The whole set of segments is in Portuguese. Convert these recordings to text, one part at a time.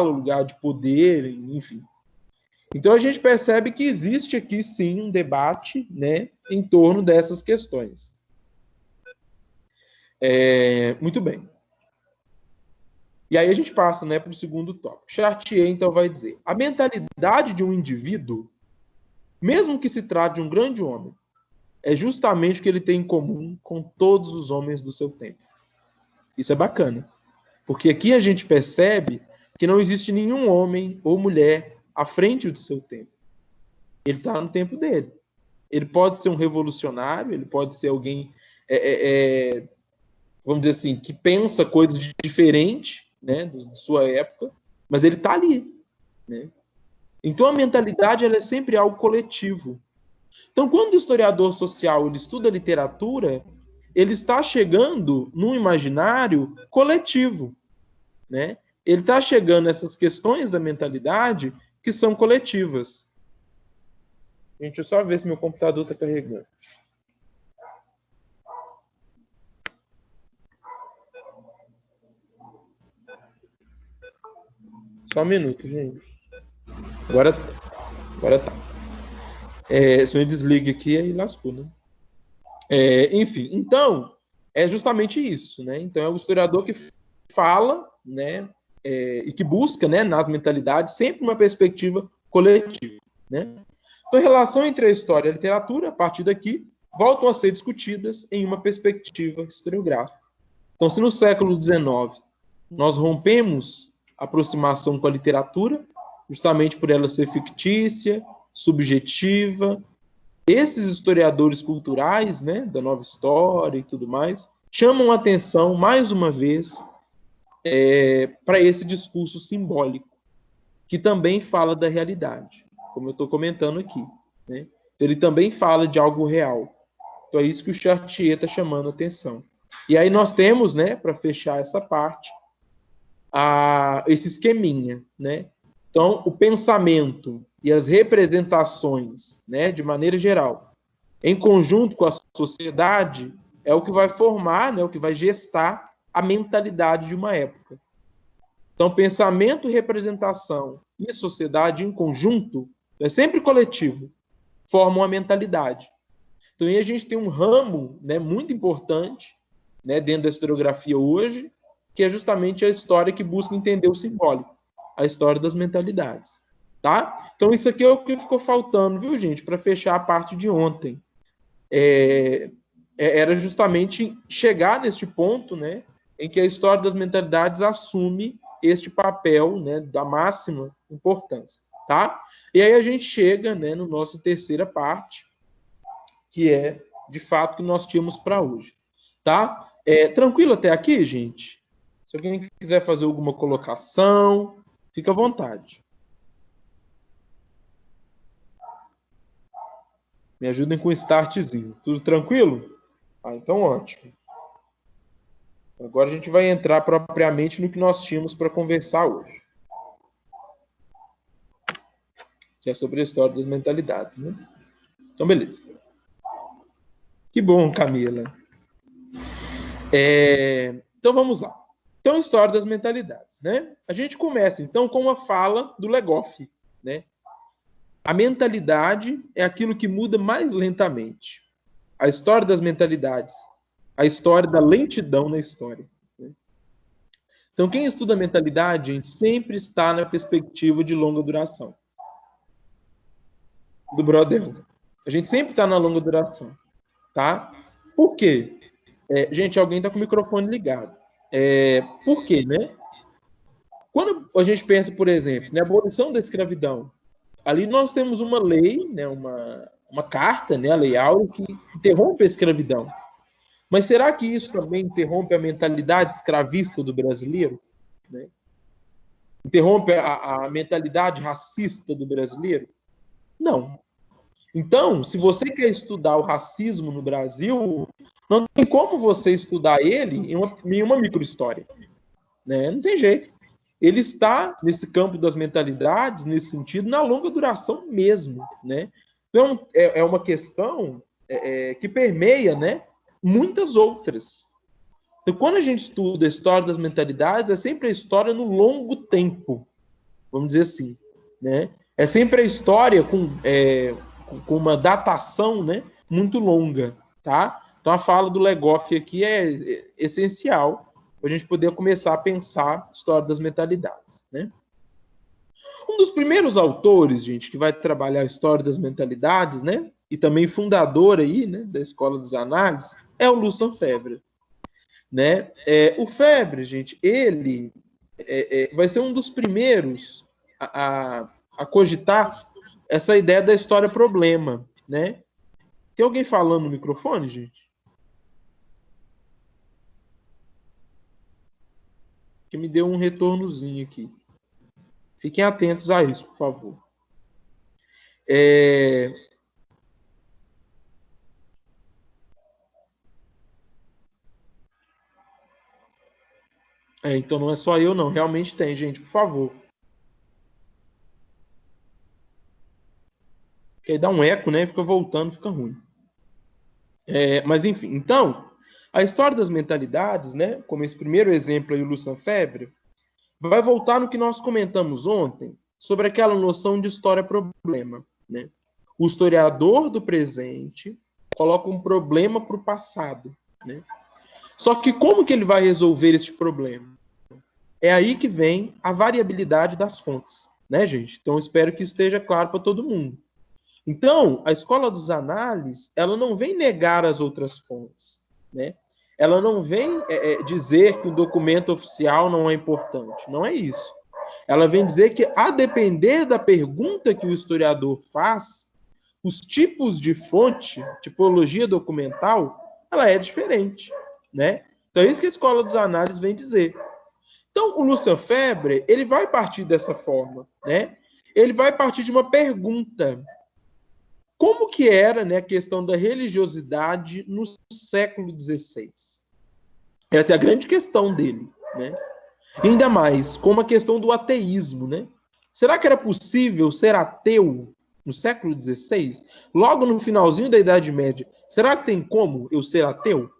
lugar de poder, enfim. Então, a gente percebe que existe aqui, sim, um debate, né, em torno dessas questões. Muito bem. E aí a gente passa, né, para o segundo tópico. Chartier, então, vai dizer: a mentalidade de um indivíduo, mesmo que se trate de um grande homem, é justamente o que ele tem em comum com todos os homens do seu tempo. Isso é bacana. Porque aqui a gente percebe que não existe nenhum homem ou mulher à frente do seu tempo. Ele está no tempo dele. Ele pode ser um revolucionário, ele pode ser alguém, vamos dizer assim, que pensa coisas diferentes, né, de sua época, mas ele está ali, né? Então a mentalidade ela é sempre algo coletivo. Então, quando o historiador social ele estuda literatura, ele está chegando num imaginário coletivo, né? Ele está chegando nessas questões da mentalidade que são coletivas. Gente, deixa eu só ver se meu computador está carregando. Só um minuto, gente. Agora tá. Se eu desligue aqui, aí lascou, né? Enfim, então, é justamente isso, né? Então, é o historiador que fala, né? E que busca, né, nas mentalidades, sempre uma perspectiva coletiva, né? Então, a relação entre a história e a literatura, a partir daqui, voltam a ser discutidas em uma perspectiva historiográfica. Então, se no século XIX nós rompemos a aproximação com a literatura, justamente por ela ser fictícia, subjetiva, esses historiadores culturais, né, da nova história e tudo mais, chamam a atenção, mais uma vez, para esse discurso simbólico, que também fala da realidade, como eu estou comentando aqui, né? Então, ele também fala de algo real. Então, é isso que o Chartier está chamando a atenção. E aí nós temos, né, para fechar essa parte, esse esqueminha, né? Então, o pensamento e as representações, né, de maneira geral, em conjunto com a sociedade, é o que vai formar, né, o que vai gestar a mentalidade de uma época. Então, pensamento, representação e sociedade em conjunto, é sempre coletivo, formam a mentalidade. Então, aí a gente tem um ramo, né, muito importante, né, dentro da historiografia hoje, que é justamente a história que busca entender o simbólico, a história das mentalidades. Tá? Então, isso aqui é o que ficou faltando, viu, gente, para fechar a parte de ontem. Era justamente chegar neste ponto, né, em que a história das mentalidades assume este papel, né, da máxima importância. Tá? E aí a gente chega, né, no nossa terceira parte, que é, de fato, que nós tínhamos para hoje. Tá? Tranquilo até aqui, gente? Se alguém quiser fazer alguma colocação, fica à vontade. Me ajudem com o startzinho. Tudo tranquilo? Então ótimo. Agora a gente vai entrar propriamente no que nós tínhamos para conversar hoje. Que é sobre a história das mentalidades, né? Então, beleza. Que bom, Camila. Então, vamos lá. Então, história das mentalidades, né? A gente começa, então, com uma fala do Legoff, né? A mentalidade é aquilo que muda mais lentamente. A história das mentalidades, a história da lentidão na história. Né? Então, quem estuda mentalidade, gente, sempre está na perspectiva de longa duração. Do brother. A gente sempre está na longa duração. Tá? Por quê? Gente, alguém está com o microfone ligado. Por quê, né? Quando a gente pensa, por exemplo, na abolição da escravidão, ali nós temos uma lei, né, uma carta, né, a Lei Áurea, que interrompe a escravidão. Mas será que isso também interrompe a mentalidade escravista do brasileiro? Né? Interrompe a mentalidade racista do brasileiro? Não. Então, se você quer estudar o racismo no Brasil, não tem como você estudar ele em uma microhistória. Né? Não tem jeito. Ele está nesse campo das mentalidades, nesse sentido, na longa duração mesmo. Né? Então, é uma questão que permeia, né, muitas outras. Então, quando a gente estuda a história das mentalidades, é sempre a história no longo tempo. vamos dizer assim, né? É sempre a história com uma datação, né, muito longa, tá? Então a fala do Legoff aqui é essencial para a gente poder começar a pensar a história das mentalidades, né? Um dos primeiros autores, gente, que vai trabalhar a história das mentalidades, né, e também fundador aí, né, da Escola dos Análises, é o Lucian Febvre, né? O Febvre, gente, ele vai ser um dos primeiros a cogitar essa ideia da história-problema, né? Tem alguém falando no microfone, gente? Que me deu um retornozinho aqui. Fiquem atentos a isso, por favor. Então não é só eu, não. Realmente tem, gente, por favor. Porque aí dá um eco, né? Fica voltando, fica ruim. Mas, enfim, então, a história das mentalidades, né? Como esse primeiro exemplo aí, o Lucian Febvre, vai voltar no que nós comentamos ontem sobre aquela noção de história-problema, né? O historiador do presente coloca um problema para o passado, né? Só que como que ele vai resolver este problema? É aí que vem a variabilidade das fontes, né, gente? Então, eu espero que isso esteja claro para todo mundo. Então, a escola dos análises, ela não vem negar as outras fontes, né? Ela não vem dizer que o documento oficial não é importante. Não é isso. Ela vem dizer que, a depender da pergunta que o historiador faz, os tipos de fonte, tipologia documental, ela é diferente, né? Então, é isso que a escola dos análises vem dizer. Então, o Lucian Febvre, ele vai partir dessa forma, né? Ele vai partir de uma pergunta. Como que era, né, a questão da religiosidade no século XVI? Essa é a grande questão dele, né? E ainda mais, como a questão do ateísmo, né? Será que era possível ser ateu no século XVI? Logo no finalzinho da Idade Média, será que tem como eu ser ateu?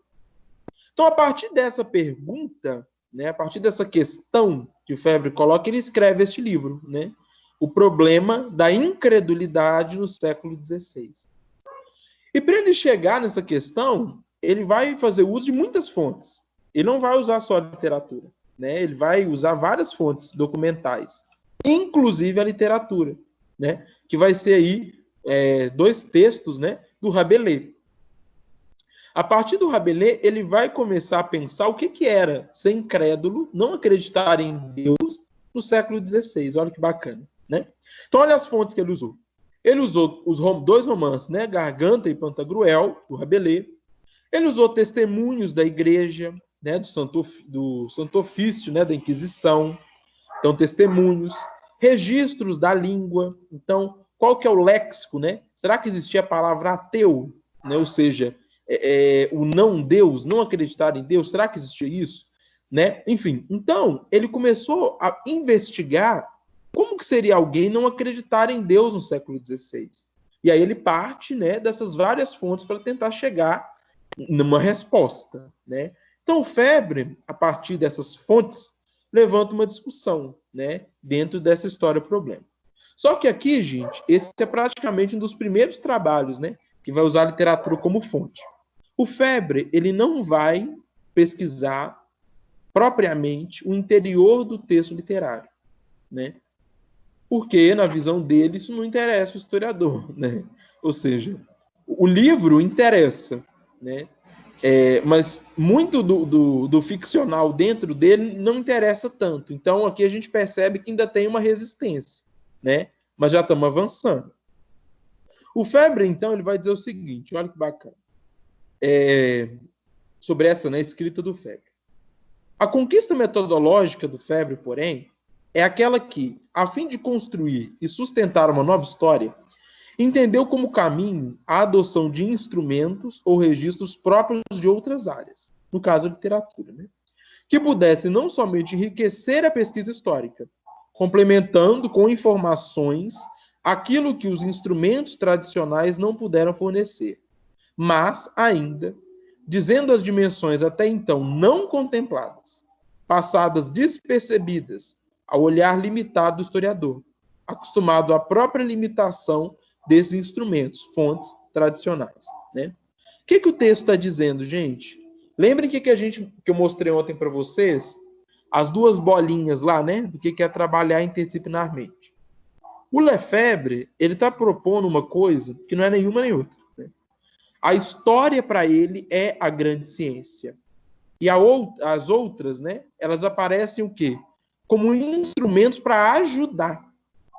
Então, a partir dessa pergunta, né, a partir dessa questão que o Febvre coloca, ele escreve este livro, né? O problema da incredulidade no século XVI. E para ele chegar nessa questão, ele vai fazer uso de muitas fontes. Ele não vai usar só a literatura, né? Ele vai usar várias fontes documentais, inclusive a literatura, né? Que vai ser aí dois textos, né, do Rabelais. A partir do Rabelais, ele vai começar a pensar o que era ser incrédulo, não acreditar em Deus no século XVI. Olha que bacana, né? Então, olha as fontes que ele usou. Ele usou os dois romances, né? Garganta e Pantagruel, do Rabelais. Ele usou testemunhos da igreja, né? do Santo Ofício, né? Da Inquisição. Então, testemunhos. Registros da língua. Então, qual que é o léxico, né? Será que existia a palavra ateu? Né? Ou seja, o não Deus, não acreditar em Deus, será que existia isso? Né? Enfim, então, ele começou a investigar como que seria alguém não acreditar em Deus no século XVI. E aí ele parte, né, dessas várias fontes para tentar chegar numa resposta, né? Então, o Febvre, a partir dessas fontes, levanta uma discussão, né, dentro dessa história-problema. Só que aqui, gente, esse é praticamente um dos primeiros trabalhos, né, que vai usar a literatura como fonte. O Febvre, ele não vai pesquisar propriamente o interior do texto literário, né? Porque, na visão dele, isso não interessa o historiador, né? Ou seja, o livro interessa, né? Mas muito do ficcional dentro dele não interessa tanto. Então, aqui a gente percebe que ainda tem uma resistência, né? Mas já estamos avançando. O Febvre, então, ele vai dizer o seguinte, olha que bacana, sobre essa, né, escrita do Febvre. A conquista metodológica do Febvre, porém, é aquela que, a fim de construir e sustentar uma nova história, entendeu como caminho a adoção de instrumentos ou registros próprios de outras áreas, no caso a literatura, né? Que pudesse não somente enriquecer a pesquisa histórica, complementando com informações aquilo que os instrumentos tradicionais não puderam fornecer, mas ainda dizendo as dimensões até então não contempladas, passadas despercebidas ao olhar limitado do historiador, acostumado à própria limitação desses instrumentos, fontes tradicionais, né? O que o texto está dizendo, gente? Lembrem que eu mostrei ontem para vocês as duas bolinhas lá, né? Do que é trabalhar interdisciplinarmente. O Lefebvre, ele está propondo uma coisa que não é nenhuma nem outra, né? A história, para ele, é a grande ciência. E as outras, né? Elas aparecem o quê? Como instrumentos para ajudar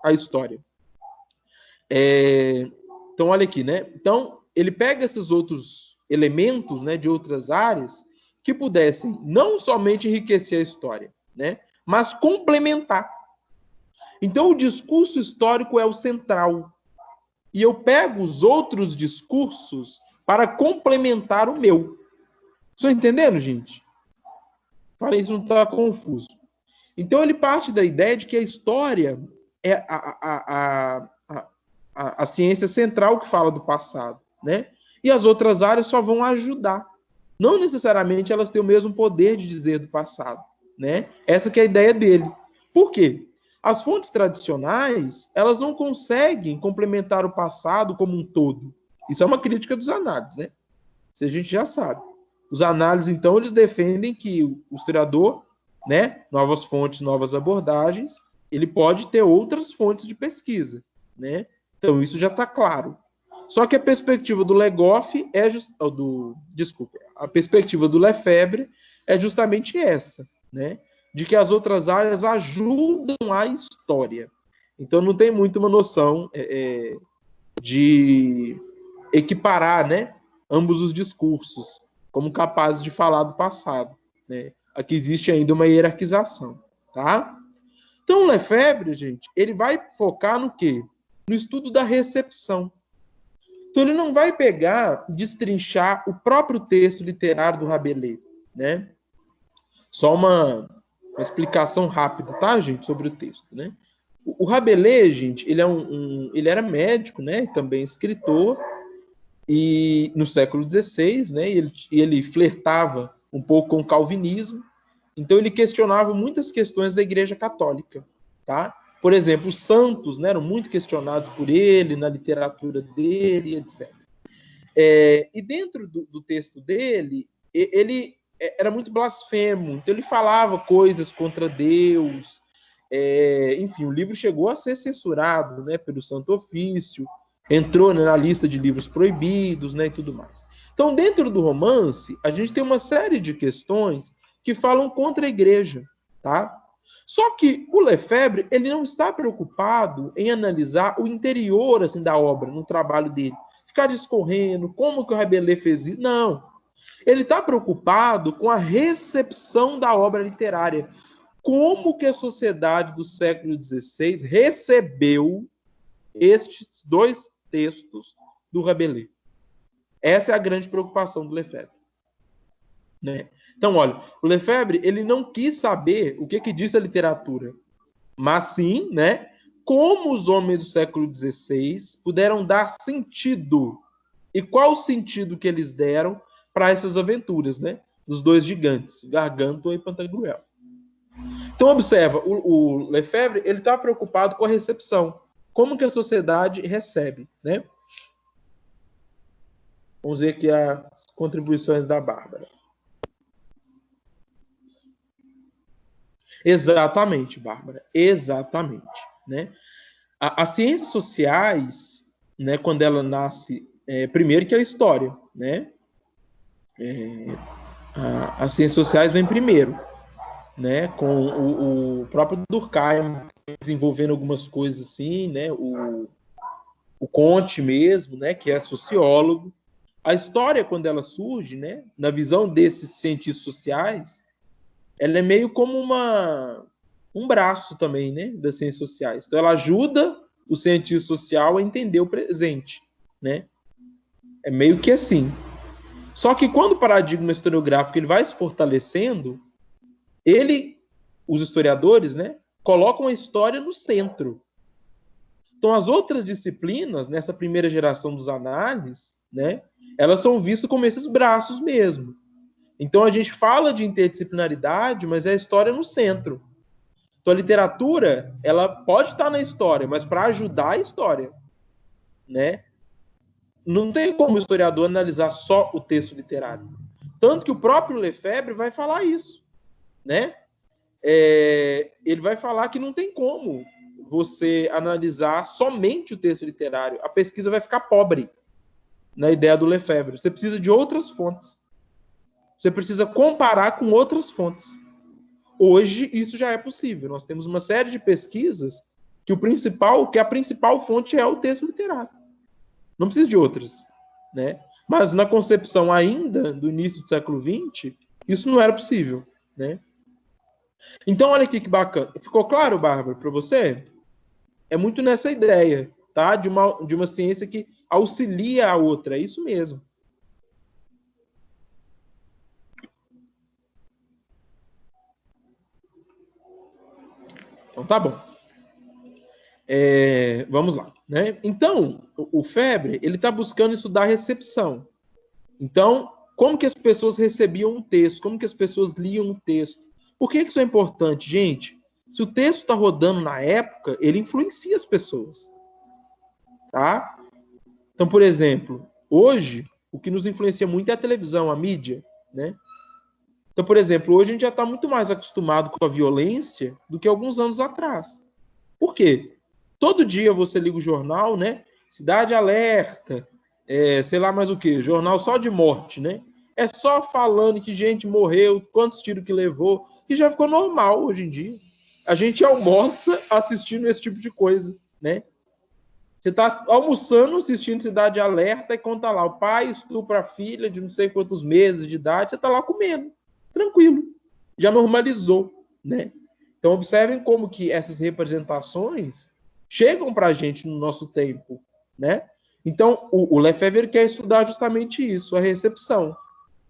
a história. Então, olha aqui, né? Então, ele pega esses outros elementos, né, de outras áreas que pudessem não somente enriquecer a história, né, mas complementar. Então, o discurso histórico é o central. E eu pego os outros discursos para complementar o meu. Estão entendendo, gente? Para isso não estar confuso. Então, ele parte da ideia de que a história é a ciência central que fala do passado, né? E as outras áreas só vão ajudar. Não necessariamente elas têm o mesmo poder de dizer do passado, né? Essa que é a ideia dele. Por quê? As fontes tradicionais, elas não conseguem complementar o passado como um todo. Isso é uma crítica dos análises, né? Isso a gente já sabe. Os análises, então, eles defendem que o historiador, né, novas fontes, novas abordagens, ele pode ter outras fontes de pesquisa, né? Então, isso já está claro. Só que a perspectiva do Legoff a perspectiva do Lefebvre é justamente essa, né? De que as outras áreas ajudam a história. Então, não tem muito uma noção de equiparar, né, ambos os discursos como capazes de falar do passado, né? Aqui existe ainda uma hierarquização, tá? Então, o Lefebvre, gente, ele vai focar no quê? No estudo da recepção. Então, ele não vai pegar e destrinchar o próprio texto literário do Rabelais, né? Só uma explicação rápida, tá, gente, sobre o texto, né? O Rabelais, gente, ele era médico, né? Também escritor, e no século XVI, né? Ele flertava um pouco com o calvinismo, então ele questionava muitas questões da Igreja Católica, tá? Por exemplo, os santos, né, eram muito questionados por ele, na literatura dele, etc. E dentro do texto dele, ele era muito blasfemo, então ele falava coisas contra Deus. Enfim, o livro chegou a ser censurado, né, pelo Santo Ofício, entrou, né, na lista de livros proibidos, né, e tudo mais. Então, dentro do romance, a gente tem uma série de questões que falam contra a igreja, tá? Só que o Lefebvre, ele não está preocupado em analisar o interior, assim, da obra, no trabalho dele. Ficar discorrendo como que o Rabelais fez isso. Não. Ele está preocupado com a recepção da obra literária. Como que a sociedade do século XVI recebeu estes dois textos do Rabelais? Essa é a grande preocupação do Lefebvre, né? Então, olha, o Lefebvre, ele não quis saber o que diz a literatura, mas sim, né, como os homens do século XVI puderam dar sentido. E qual o sentido que eles deram para essas aventuras, né, dos dois gigantes, Gargantua e Pantagruel. Então, observa, o Lefebvre, ele está preocupado com a recepção. Como que a sociedade recebe, né? Vamos ver aqui as contribuições da Bárbara. Exatamente, Bárbara, exatamente, né? As ciências sociais, né, quando ela nasce, primeiro que a história, né? As ciências sociais vêm primeiro, né? Com o próprio Durkheim desenvolvendo algumas coisas assim, né? O Comte mesmo, né? Que é sociólogo. A história, quando ela surge, né? Na visão desses cientistas sociais, ela é meio como um braço também, né, das ciências sociais. Então, ela ajuda o cientista social a entender o presente, né? É meio que assim. Só que quando o paradigma historiográfico ele vai se fortalecendo, os historiadores, né, colocam a história no centro. Então, as outras disciplinas, nessa primeira geração dos análises, né, elas são vistas como esses braços mesmo. Então, a gente fala de interdisciplinaridade, mas é a história no centro. Então, a literatura, ela pode estar na história, mas para ajudar a história, né? Não tem como o historiador analisar só o texto literário. Tanto que o próprio Lefebvre vai falar isso, né? Ele vai falar que não tem como você analisar somente o texto literário. A pesquisa vai ficar pobre, na ideia do Lefebvre. Você precisa de outras fontes. Você precisa comparar com outras fontes. Hoje, isso já é possível. Nós temos uma série de pesquisas que a principal fonte é o texto literário. Não precisa de outras, né? Mas na concepção ainda do início do século XX, isso não era possível, né? Então, olha aqui que bacana. Ficou claro, Bárbara, para você? É muito nessa ideia, tá? De uma ciência que auxilia a outra. É isso mesmo. Então, tá bom. Vamos lá, né? Então, o Febre, ele está buscando estudar a recepção. Então, como que as pessoas recebiam o texto? Como que as pessoas liam o texto? Por que isso é importante, gente? Se o texto está rodando na época, ele influencia as pessoas, tá? Então, por exemplo, hoje, o que nos influencia muito é a televisão, a mídia, né? Então, por exemplo, hoje a gente já está muito mais acostumado com a violência do que alguns anos atrás. Por quê? Todo dia você liga o jornal, né? Cidade Alerta, sei lá mais o quê, jornal só de morte, né? É só falando que gente morreu, quantos tiros que levou, e já ficou normal hoje em dia. A gente almoça assistindo esse tipo de coisa, né? Você está almoçando, assistindo Cidade Alerta e conta lá, o pai estupra a filha de não sei quantos meses de idade, você está lá comendo, tranquilo. Já normalizou, né? Então, observem como que essas representações chegam para a gente no nosso tempo, né? Então, o Lefebvre quer estudar justamente isso, a recepção.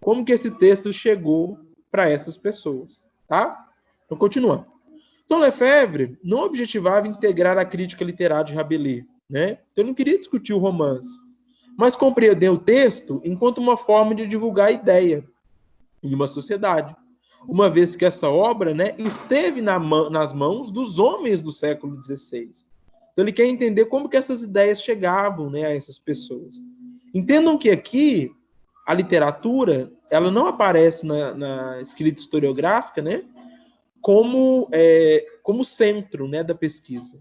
Como que esse texto chegou para essas pessoas, tá? Então, continuando. Então, Lefebvre não objetivava integrar a crítica literária de Rabelais, né? Então, ele não queria discutir o romance, mas compreender o texto enquanto uma forma de divulgar a ideia em uma sociedade. Uma vez que essa obra, né, esteve nas mãos dos homens do século XVI. Então, ele quer entender como que essas ideias chegavam, né, a essas pessoas. Entendam que aqui a literatura, ela não aparece na escrita historiográfica, né, como centro, né, da pesquisa,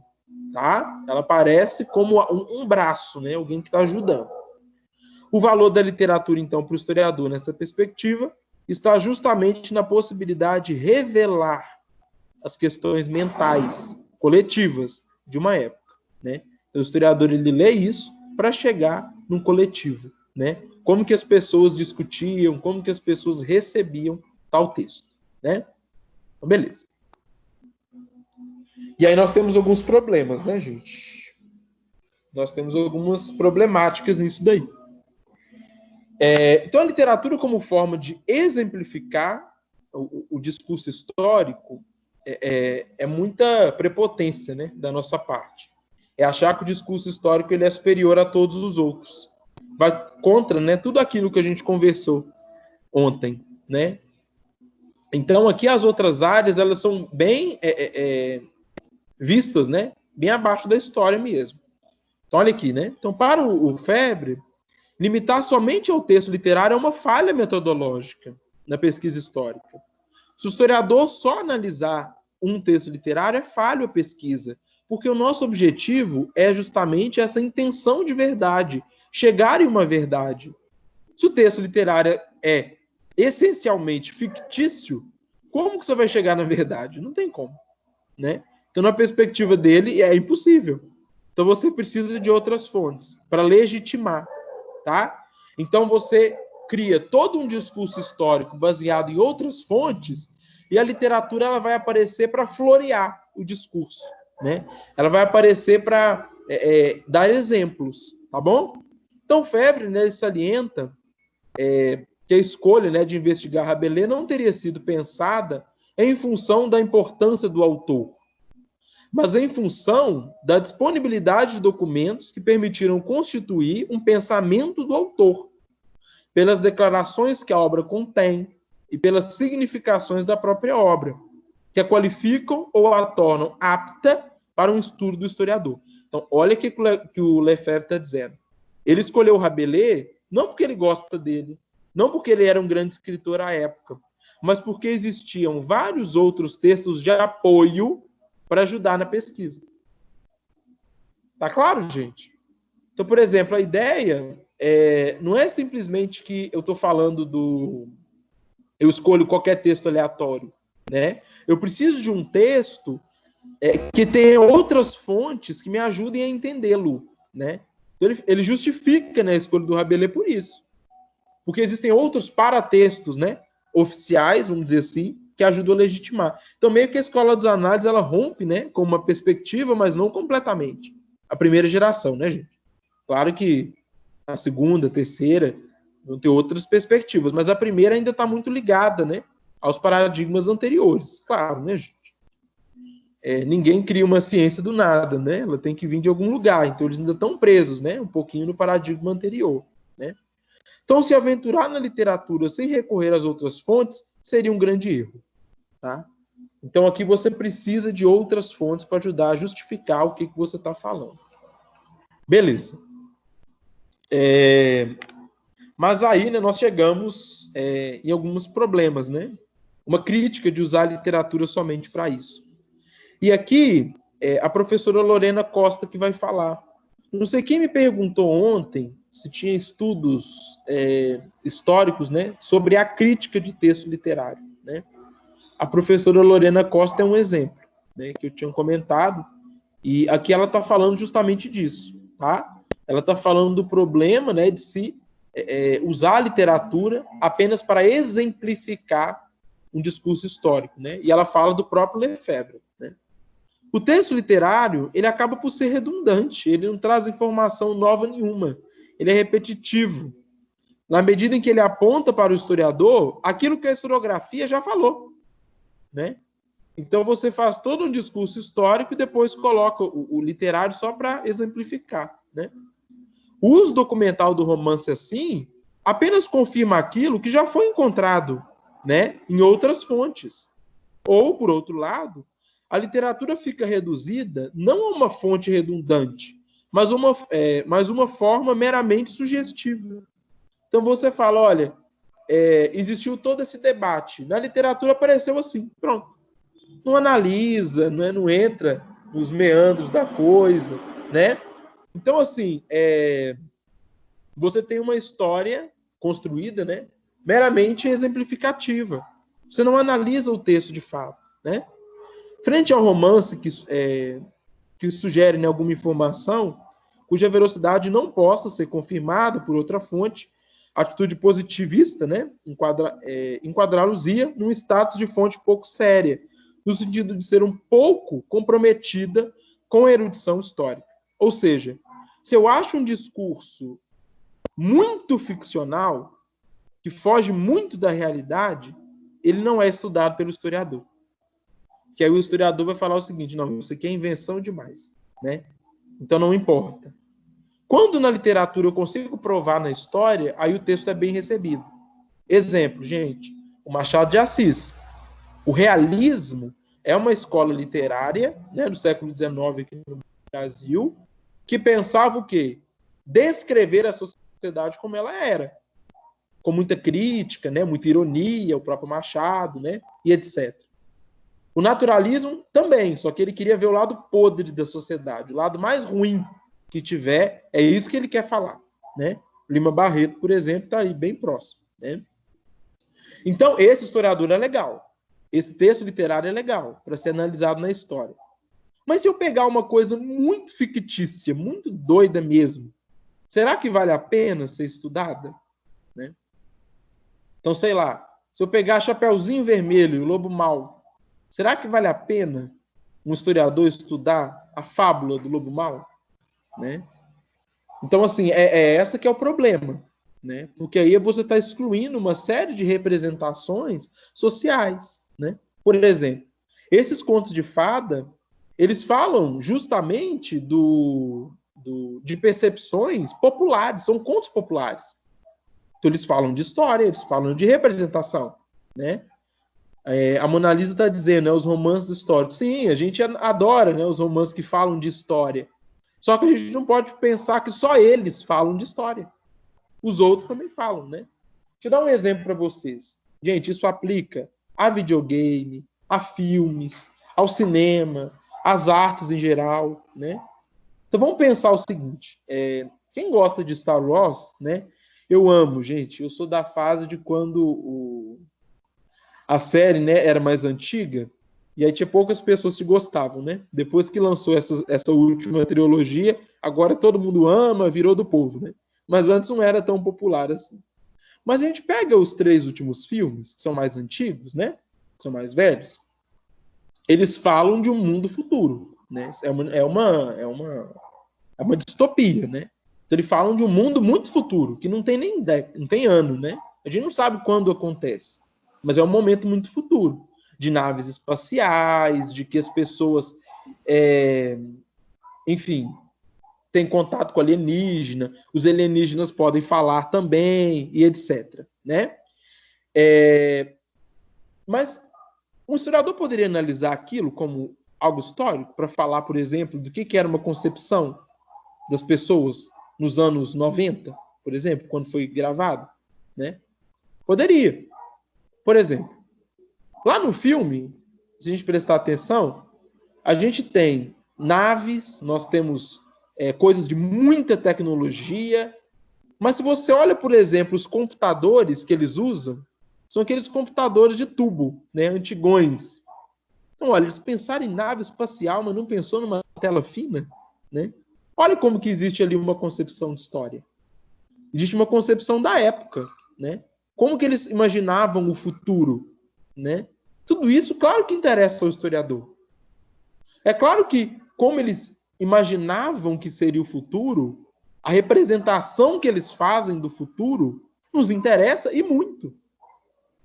tá? Ela aparece como um braço, né, alguém que está ajudando. O valor da literatura, então, para o historiador nessa perspectiva está justamente na possibilidade de revelar as questões mentais coletivas de uma época, né? O historiador, ele lê isso para chegar num coletivo, né? Como que as pessoas discutiam, como que as pessoas recebiam tal texto, né? Então, beleza. E aí nós temos alguns problemas, né, gente? Nós temos algumas problemáticas nisso daí. Então, a literatura como forma de exemplificar o discurso histórico é muita prepotência, né, da nossa parte. É achar que o discurso histórico ele é superior a todos os outros. Vai contra, né, tudo aquilo que a gente conversou ontem, né? Então, aqui as outras áreas, elas são bem vistas, né, bem abaixo da história mesmo. Então, olha aqui, né? Então, para o Febre, limitar somente ao texto literário é uma falha metodológica na pesquisa histórica. Se o historiador só analisar um texto literário, é falho a pesquisa, porque o nosso objetivo é justamente essa intenção de verdade, chegar em uma verdade. Se o texto literário é essencialmente fictício, como que você vai chegar na verdade? Não tem como, né? Então, na perspectiva dele, é impossível. Então, você precisa de outras fontes para legitimar, tá? Então, você cria todo um discurso histórico baseado em outras fontes e a literatura ela vai aparecer para florear o discurso, né? Ela vai aparecer para dar exemplos, tá bom? Então, Febre, né, ele salienta que a escolha, né, de investigar Rabelais não teria sido pensada em função da importância do autor, mas em função da disponibilidade de documentos que permitiram constituir um pensamento do autor, pelas declarações que a obra contém e pelas significações da própria obra. que a qualificam ou a tornam apta para um estudo do historiador. Então, olha o que o Lefebvre está dizendo. Ele escolheu o Rabelais não porque ele gosta dele, não porque ele era um grande escritor à época, mas porque existiam vários outros textos de apoio para ajudar na pesquisa. Tá claro, gente? Então, por exemplo, a ideia não é simplesmente que eu estou falando eu escolho qualquer texto aleatório, né? Eu preciso de um texto que tenha outras fontes que me ajudem a entendê-lo, né? Então, ele justifica, né, a escolha do Rabelais por isso. Porque existem outros paratextos, né, oficiais, vamos dizer assim, que ajudam a legitimar. Então, meio que a escola dos análises, ela rompe, né, com uma perspectiva, mas não completamente. A primeira geração, né, gente? Claro que a segunda, a terceira vão ter outras perspectivas, mas a primeira ainda está muito ligada, né, aos paradigmas anteriores. Claro, né, gente? Ninguém cria uma ciência do nada, né? Ela tem que vir de algum lugar. Então, eles ainda estão presos, né? Um pouquinho no paradigma anterior, né? Então, se aventurar na literatura sem recorrer às outras fontes seria um grande erro, tá? Então, aqui você precisa de outras fontes para ajudar a justificar o que você está falando. Beleza. Mas aí, né, nós chegamos em alguns problemas, né? Uma crítica de usar a literatura somente para isso. E aqui, a professora Lorena Costa que vai falar. Não sei quem me perguntou ontem se tinha estudos históricos, né, sobre a crítica de texto literário, né? A professora Lorena Costa é um exemplo, né, que eu tinha comentado, e aqui ela está falando justamente disso, tá? Ela está falando do problema, né, de se usar a literatura apenas para exemplificar um discurso histórico, né? E ela fala do próprio Lefebvre, né? O texto literário, ele acaba por ser redundante, ele não traz informação nova nenhuma, ele é repetitivo. Na medida em que ele aponta para o historiador aquilo que a historiografia já falou, né? Então você faz todo um discurso histórico e depois coloca o literário só para exemplificar, né? O uso documental do romance assim apenas confirma aquilo que já foi encontrado, né, em outras fontes. Ou, por outro lado, a literatura fica reduzida não a uma fonte redundante, mas uma forma meramente sugestiva. Então você fala, olha, existiu todo esse debate, na literatura apareceu assim, pronto. Não analisa, não entra nos meandros da coisa, né? Então, assim, você tem uma história construída, né, meramente exemplificativa. Você não analisa o texto de fato, né? Frente ao romance que sugere, né, alguma informação cuja velocidade não possa ser confirmada por outra fonte, a atitude positivista, né, enquadrá-los-ia num status de fonte pouco séria, no sentido de ser um pouco comprometida com a erudição histórica. Ou seja, se eu acho um discurso muito ficcional, que foge muito da realidade, ele não é estudado pelo historiador. Que aí o historiador vai falar o seguinte, não, isso aqui é invenção demais, né? Então não importa. Quando na literatura eu consigo provar na história, aí o texto é bem recebido. Exemplo, gente, o Machado de Assis. O realismo é uma escola literária, né, do século XIX aqui no Brasil, que pensava o quê? Descrever a sociedade como ela era. Com muita crítica, né, muita ironia, o próprio Machado, né, e etc. O naturalismo também, só que ele queria ver o lado podre da sociedade, o lado mais ruim que tiver, é isso que ele quer falar, né? Lima Barreto, por exemplo, está aí bem próximo, né? Então, esse historiador é legal. Esse texto literário é legal para ser analisado na história. Mas se eu pegar uma coisa muito fictícia, muito doida mesmo, será que vale a pena ser estudada? Né? Então, sei lá, se eu pegar Chapeuzinho Vermelho e o Lobo Mau, será que vale a pena um historiador estudar a fábula do Lobo Mau? Né? Então, assim, essa que é o problema. Né? Porque aí você está excluindo uma série de representações sociais. Né? Por exemplo, esses contos de fada, eles falam justamente de percepções populares, são contos populares. Então, eles falam de história, eles falam de representação. Né? A Mona Lisa está dizendo, né, os romances históricos. Sim, a gente adora, né, os romances que falam de história. Só que a gente não pode pensar que só eles falam de história. Os outros também falam, né? Deixa eu dar um exemplo para vocês. Gente, isso aplica a videogame, a filmes, ao cinema, às artes em geral, né? Então vamos pensar o seguinte: quem gosta de Star Wars, né? Eu amo, gente. Eu sou da fase de quando a série, né, era mais antiga, e aí tinha poucas pessoas que gostavam, né? Depois que lançou essa última trilogia, agora todo mundo ama, virou do povo, né? Mas antes não era tão popular assim. Mas a gente pega os 3 últimos filmes, que são mais antigos, né? Que são mais velhos. Eles falam de um mundo futuro, né? É uma distopia, né? Então eles falam de um mundo muito futuro, que não tem nem não tem ano, né? A gente não sabe quando acontece, mas é um momento muito futuro, de naves espaciais, de que as pessoas, enfim, têm contato com alienígena, os alienígenas podem falar também, e etc. Né? Mas um historiador poderia analisar aquilo como algo histórico, para falar, por exemplo, do que era uma concepção das pessoas nos anos 90, por exemplo, quando foi gravado, né? Poderia. Por exemplo, lá no filme, se a gente prestar atenção, a gente tem naves, nós temos coisas de muita tecnologia, mas se você olha, por exemplo, os computadores que eles usam, são aqueles computadores de tubo, né, antigões. Então, olha, eles pensaram em nave espacial, mas não pensou numa tela fina, né? Olha como que existe ali uma concepção de história. Existe uma concepção da época, né? Como que eles imaginavam o futuro, né? Tudo isso, claro que interessa ao historiador. É claro que, como eles imaginavam que seria o futuro, a representação que eles fazem do futuro nos interessa e muito,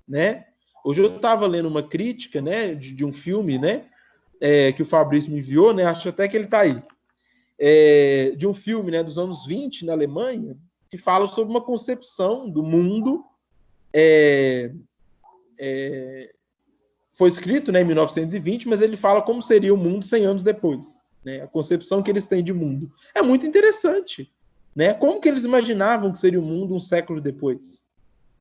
né? Hoje eu estava lendo uma crítica, né, de um filme, né, que o Fabrício me enviou, né, acho até que ele está aí, de um filme, né, dos anos 20 na Alemanha, que fala sobre uma concepção do mundo. Foi escrito, né, em 1920, mas ele fala como seria o mundo 100 anos depois, né, a concepção que eles têm de mundo. É muito interessante, né? Como que eles imaginavam que seria o mundo um século depois,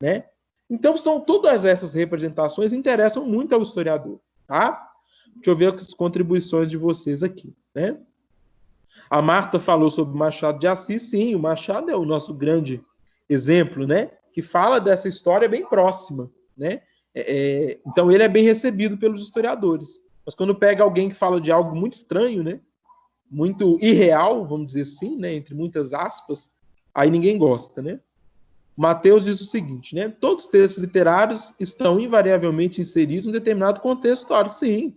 né? Então, são todas essas representações interessam muito ao historiador, tá? Deixa eu ver as contribuições de vocês aqui, né? A Marta falou sobre Machado de Assis. Sim, o Machado é o nosso grande exemplo, né? Que fala dessa história bem próxima, né? Então, ele é bem recebido pelos historiadores. Mas quando pega alguém que fala de algo muito estranho, né? Muito irreal, vamos dizer assim, né? Entre muitas aspas, aí ninguém gosta, né? Mateus diz o seguinte, né? Todos os textos literários estão invariavelmente inseridos em um determinado contexto histórico, sim,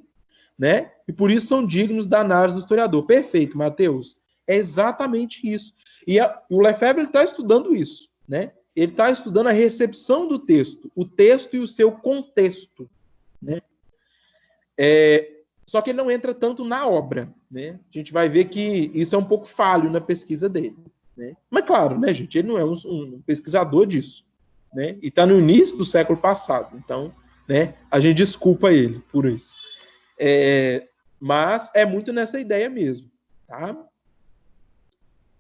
né? E por isso são dignos da análise do historiador. Perfeito, Mateus. É exatamente isso. E o Lefebvre está estudando isso, né? Ele está estudando a recepção do texto, o texto e o seu contexto, né? Só que ele não entra tanto na obra, né? A gente vai ver que isso é um pouco falho na pesquisa dele. Né? Mas claro, né, gente, ele não é um pesquisador disso, né? E está no início do século passado, então, né, a gente desculpa ele por isso. Mas é muito nessa ideia mesmo, tá?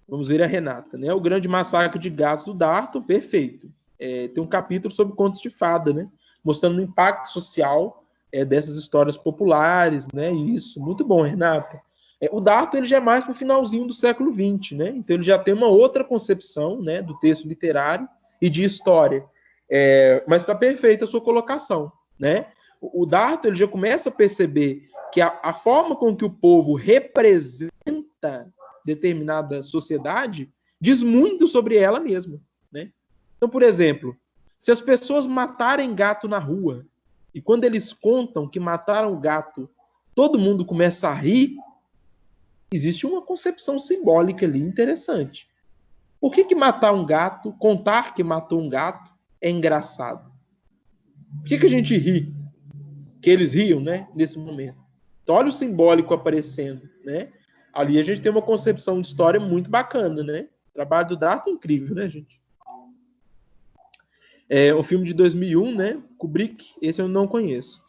Vamos ver a Renata, né? O grande massacre de gatos do Darton, perfeito. Tem um capítulo sobre contos de fada, né? Mostrando o impacto social dessas histórias populares, né? Isso, muito bom, Renata. O Darton ele já é mais para o finalzinho do século XX, né? Então ele já tem uma outra concepção, né, do texto literário e de história. Mas está perfeita a sua colocação, né? O Darton ele já começa a perceber que a forma com que o povo representa determinada sociedade diz muito sobre ela mesma, né? Então, por exemplo, se as pessoas matarem gato na rua e quando eles contam que mataram o gato, todo mundo começa a rir, existe uma concepção simbólica ali interessante. Por que matar um gato, contar que matou um gato, é engraçado? Por que a gente ri? Que eles riam, né, nesse momento. Então, olha o simbólico aparecendo, né? Ali a gente tem uma concepção de história muito bacana, né? O trabalho do Darton é incrível, né, gente? O filme de 2001, né? Kubrick, esse eu não conheço.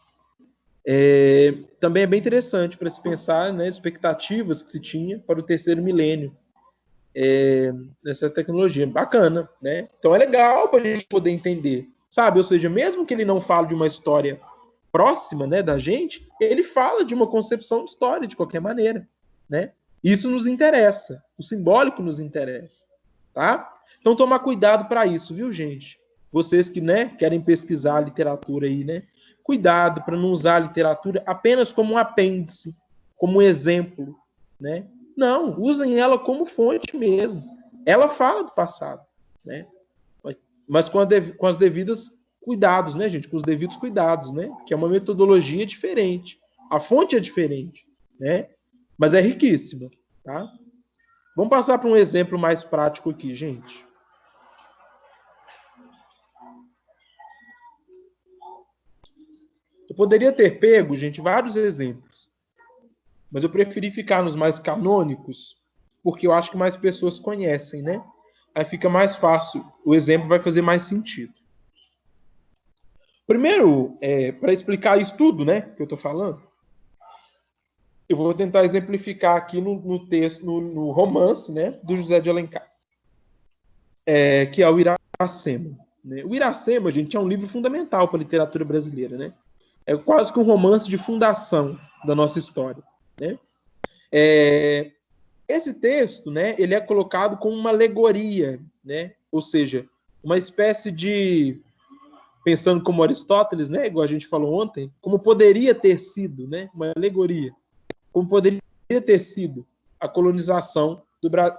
Também é bem interessante para se pensar, né, expectativas que se tinha para o terceiro milênio nessa tecnologia. Bacana, né? Então é legal para a gente poder entender, sabe? Ou seja, mesmo que ele não fale de uma história próxima, né, da gente, ele fala de uma concepção de história de qualquer maneira, né? Isso nos interessa, o simbólico nos interessa, tá? Então tomar cuidado para isso, viu, gente? Vocês que, né, querem pesquisar a literatura aí, né? Cuidado para não usar a literatura apenas como um apêndice, como um exemplo, né? Não, usem ela como fonte mesmo. Ela fala do passado, né? Mas com as devidas cuidados, né, gente? Com os devidos cuidados, né? Que é uma metodologia diferente. A fonte é diferente, né? Mas é riquíssima, tá? Vamos passar para um exemplo mais prático aqui, gente. Eu poderia ter pego, gente, vários exemplos, mas eu preferi ficar nos mais canônicos, porque eu acho que mais pessoas conhecem, né? Aí fica mais fácil, o exemplo vai fazer mais sentido. Primeiro, para explicar isso tudo, né, que eu estou falando, eu vou tentar exemplificar aqui no texto, no romance, né, do José de Alencar, que é o Iracema. Né? O Iracema, gente, é um livro fundamental para a literatura brasileira, né? É quase que um romance de fundação da nossa história, né? Esse texto, né, ele é colocado como uma alegoria, né? Ou seja, uma espécie de, pensando como Aristóteles, né, igual a gente falou ontem, como poderia ter sido, né, uma alegoria, como poderia ter sido a colonização do Brasil.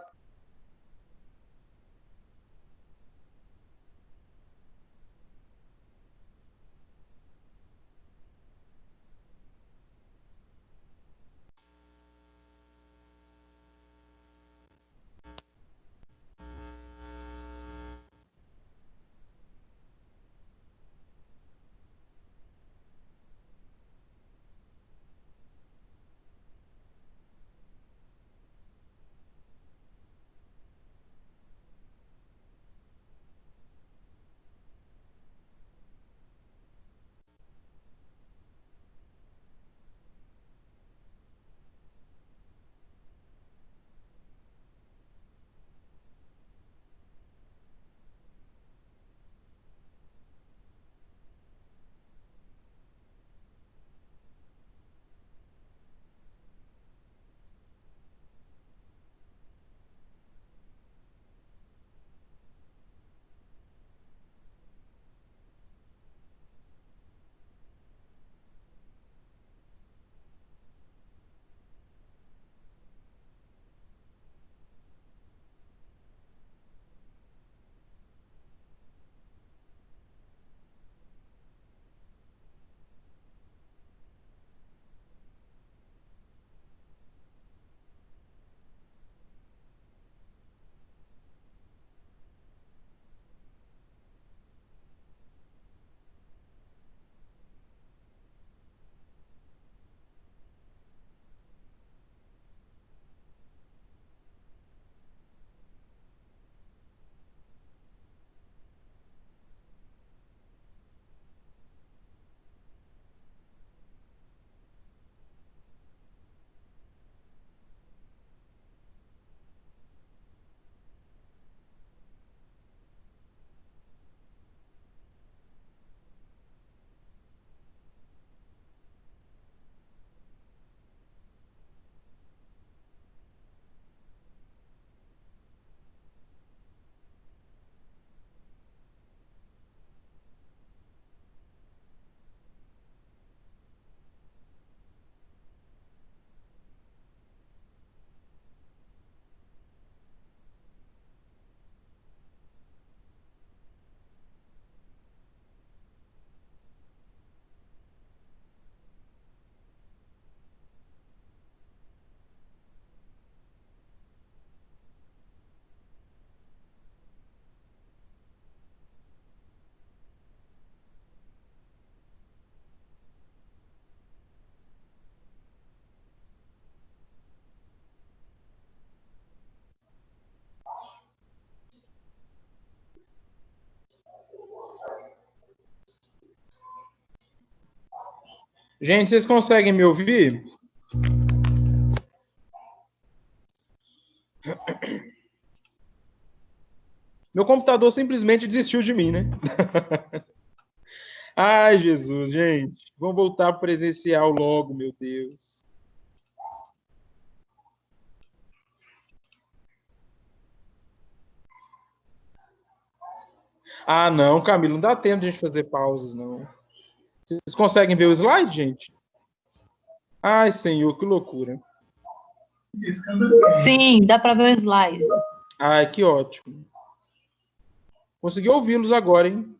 Gente, vocês conseguem me ouvir? Meu computador simplesmente desistiu de mim, né? Ai, Jesus, gente. Vamos voltar para presencial logo, meu Deus. Ah, não, Camilo, não dá tempo de a gente fazer pausas, não. Vocês conseguem ver o slide, gente? Ai, Senhor, que loucura. Sim, dá para ver o slide. Ai, que ótimo. Consegui ouvi-los agora, hein?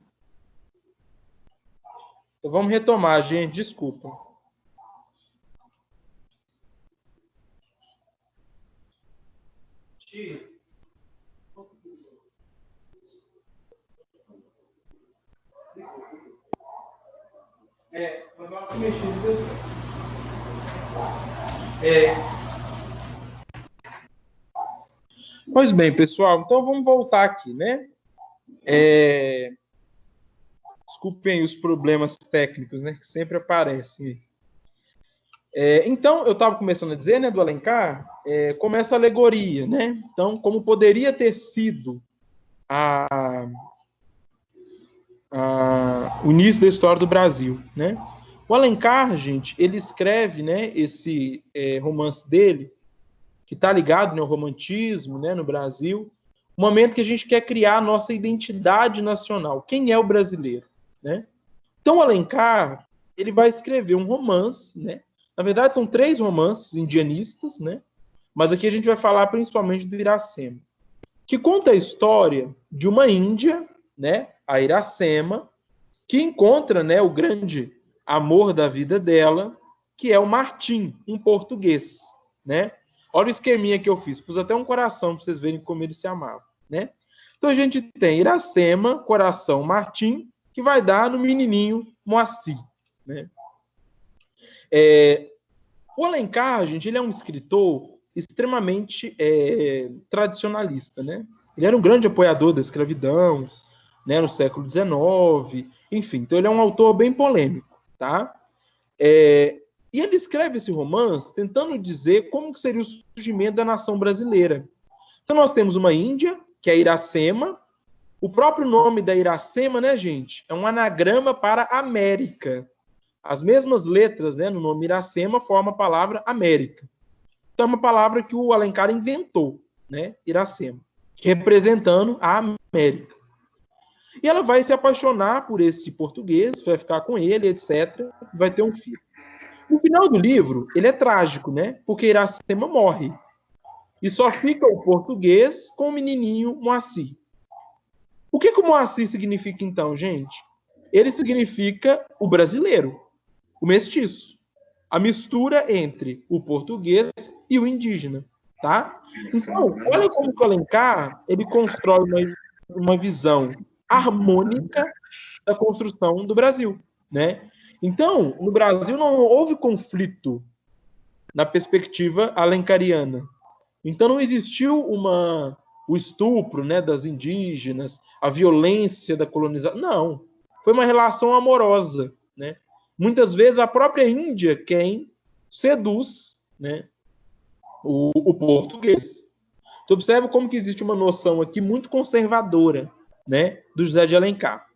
Então vamos retomar, gente. Desculpa. Pois bem, pessoal, então vamos voltar aqui, né? Desculpem os problemas técnicos, né? Que sempre aparecem. Então, eu estava começando a dizer, né, do Alencar, como essa alegoria, né? Então, como poderia ter sido o início da história do Brasil, né? O Alencar, gente, ele escreve, né, esse romance dele, que está ligado, né, ao romantismo, né, no Brasil, um momento que a gente quer criar a nossa identidade nacional. Quem é o brasileiro, né? Então, o Alencar, ele vai escrever um romance, né? Na verdade, são 3 romances indianistas, né? Mas aqui a gente vai falar principalmente do Iracema, que conta a história de uma Índia, né, a Iracema, que encontra, né, o grande amor da vida dela, que é o Martim, um português, né? Olha o esqueminha que eu fiz, pus até um coração para vocês verem como eles se amavam, né? Então a gente tem Iracema, coração, Martim, que vai dar no menininho Moacir, né? O Alencar, gente, ele é um escritor extremamente tradicionalista, né? Ele era um grande apoiador da escravidão, né, no século XIX, enfim. Então ele é um autor bem polêmico, tá? E ele escreve esse romance tentando dizer como que seria o surgimento da nação brasileira. Então nós temos uma Índia, que é Iracema. O próprio nome da Iracema, né, gente, é um anagrama para América. As mesmas letras, né, no nome Iracema formam a palavra América. Então é uma palavra que o Alencar inventou, né, Iracema, representando a América. E ela vai se apaixonar por esse português, vai ficar com ele, etc. Vai ter um filho. No final do livro, ele é trágico, né? Porque Iracema morre. E só fica o português com o menininho Moacir. O que o Moacir significa, então, gente? Ele significa o brasileiro, o mestiço. A mistura entre o português e o indígena, tá? Então, olha como o Alencar, ele constrói uma visão harmônica da construção do Brasil, né? Então, no Brasil não houve conflito na perspectiva alencariana. Então não existiu o estupro, né, das indígenas, a violência da colonização. Não, foi uma relação amorosa, né? Muitas vezes a própria Índia quem seduz, né, o português. Então observa como que existe uma noção aqui muito conservadora, né, do José de Alencar.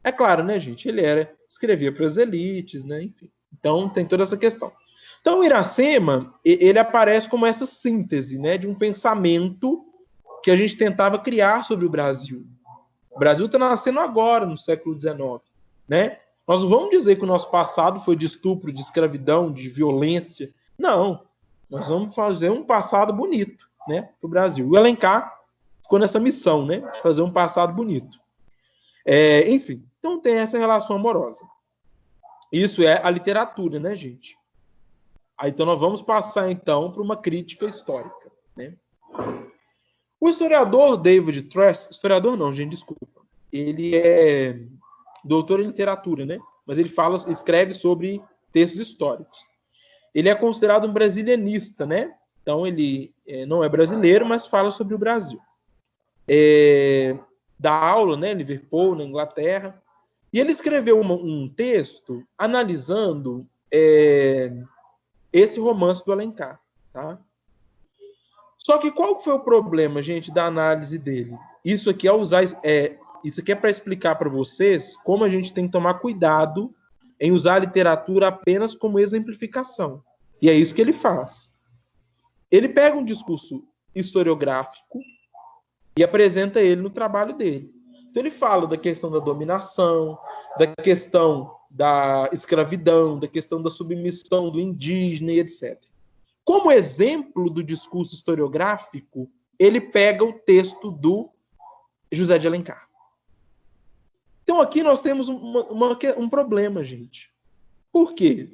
É claro, né, gente? Ele escrevia para as elites, né? Enfim. Então tem toda essa questão. Então o Iracema, ele aparece como essa síntese, né, de um pensamento que a gente tentava criar sobre o Brasil. O Brasil está nascendo agora, no século XIX, né? Nós não vamos dizer que o nosso passado foi de estupro, de escravidão, de violência. Não. Nós vamos fazer um passado bonito, né, para o Brasil. O Alencar ficou nessa missão, né, de fazer um passado bonito. Enfim, então tem essa relação amorosa. Isso é a literatura, né, gente? Aí, então nós vamos passar, então, para uma crítica histórica, né? O historiador David Truss, historiador não, gente, desculpa, ele é doutor em literatura, né? Mas ele escreve sobre textos históricos. Ele é considerado um brasilianista, né? Então ele não é brasileiro, mas fala sobre o Brasil. Dá aula, né, em Liverpool, na Inglaterra, e ele escreveu um texto analisando esse romance do Alencar, tá? Só que qual foi o problema, gente, da análise dele? Isso aqui é para explicar para vocês como a gente tem que tomar cuidado em usar a literatura apenas como exemplificação. E é isso que ele faz. Ele pega um discurso historiográfico e apresenta ele no trabalho dele. Então ele fala da questão da dominação, da questão da escravidão, da questão da submissão do indígena e etc. Como exemplo do discurso historiográfico, ele pega o texto do José de Alencar. Então aqui nós temos um problema, gente. Por quê?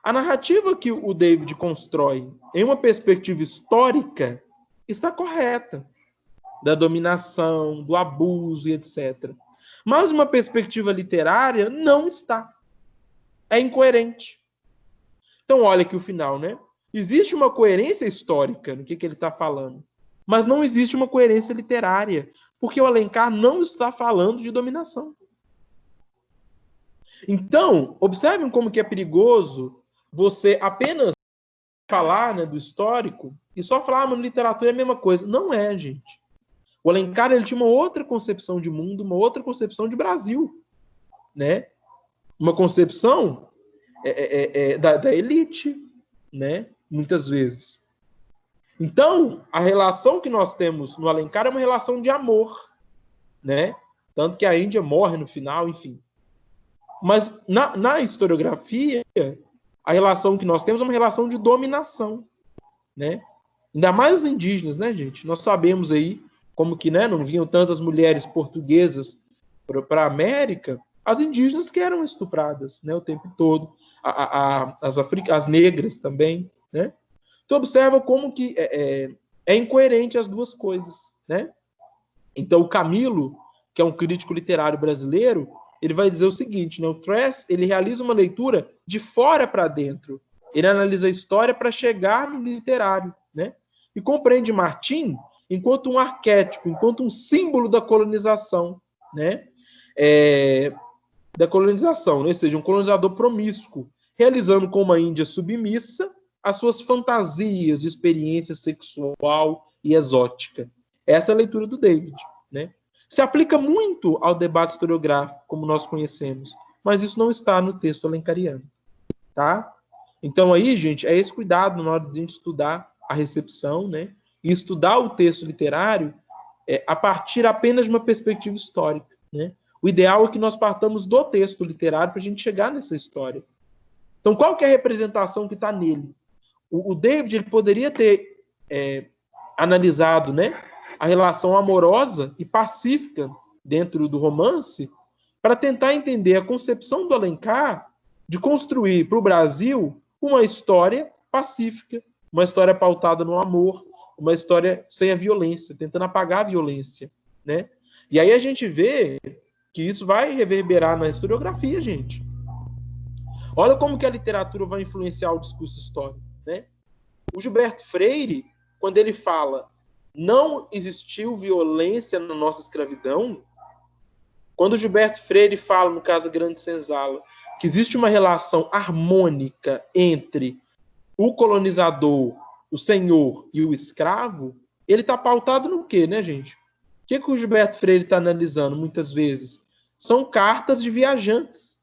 A narrativa que o David constrói em uma perspectiva histórica está correta, da dominação, do abuso e etc. Mas uma perspectiva literária não está. É incoerente. Então olha aqui o final, né? Existe uma coerência histórica no que ele está falando, mas não existe uma coerência literária, porque o Alencar não está falando de dominação. Então, observem como que é perigoso você apenas falar, né, do histórico e só falar, mas literatura é a mesma coisa. Não é, gente. O Alencar ele tinha uma outra concepção de mundo, uma outra concepção de Brasil, né? Uma concepção da elite, né? Muitas vezes. Então, a relação que nós temos no Alencar é uma relação de amor, né? Tanto que a Índia morre no final, enfim. Mas na historiografia, a relação que nós temos é uma relação de dominação, né? Ainda mais os indígenas, né, gente? Nós sabemos aí como que, né, não vinham tantas mulheres portuguesas para a América, as indígenas que eram estupradas, né, o tempo todo, as negras também, né? Então observa como que é incoerente as duas coisas, né? Então o Camilo, que é um crítico literário brasileiro, ele vai dizer o seguinte, né? O Trask, ele realiza uma leitura de fora para dentro. Ele analisa a história para chegar no literário, né? E compreende Martim enquanto um arquétipo, enquanto um símbolo da colonização, né? Da colonização, né? Ou seja, um colonizador promíscuo, realizando com uma Índia submissa as suas fantasias de experiência sexual e exótica. Essa é a leitura do David, né? Se aplica muito ao debate historiográfico, como nós conhecemos, mas isso não está no texto alencariano, tá? Então aí, gente, é esse cuidado na hora de a gente estudar a recepção, né? E estudar o texto literário a partir apenas de uma perspectiva histórica, né? O ideal é que nós partamos do texto literário para a gente chegar nessa história. Então, qual que é a representação que está nele? O David ele poderia ter analisado, né, a relação amorosa e pacífica dentro do romance para tentar entender a concepção do Alencar de construir para o Brasil uma história pacífica, uma história pautada no amor, uma história sem a violência, tentando apagar a violência, né? E aí a gente vê que isso vai reverberar na historiografia, gente. Olha como que a literatura vai influenciar o discurso histórico, né? O Gilberto Freire, quando ele fala não existiu violência na nossa escravidão, quando o Gilberto Freire fala, no caso Grande Senzala, que existe uma relação harmônica entre o colonizador, o senhor e o escravo, ele está pautado no quê, né, gente? O que o Gilberto Freire está analisando muitas vezes? São cartas de viajantes,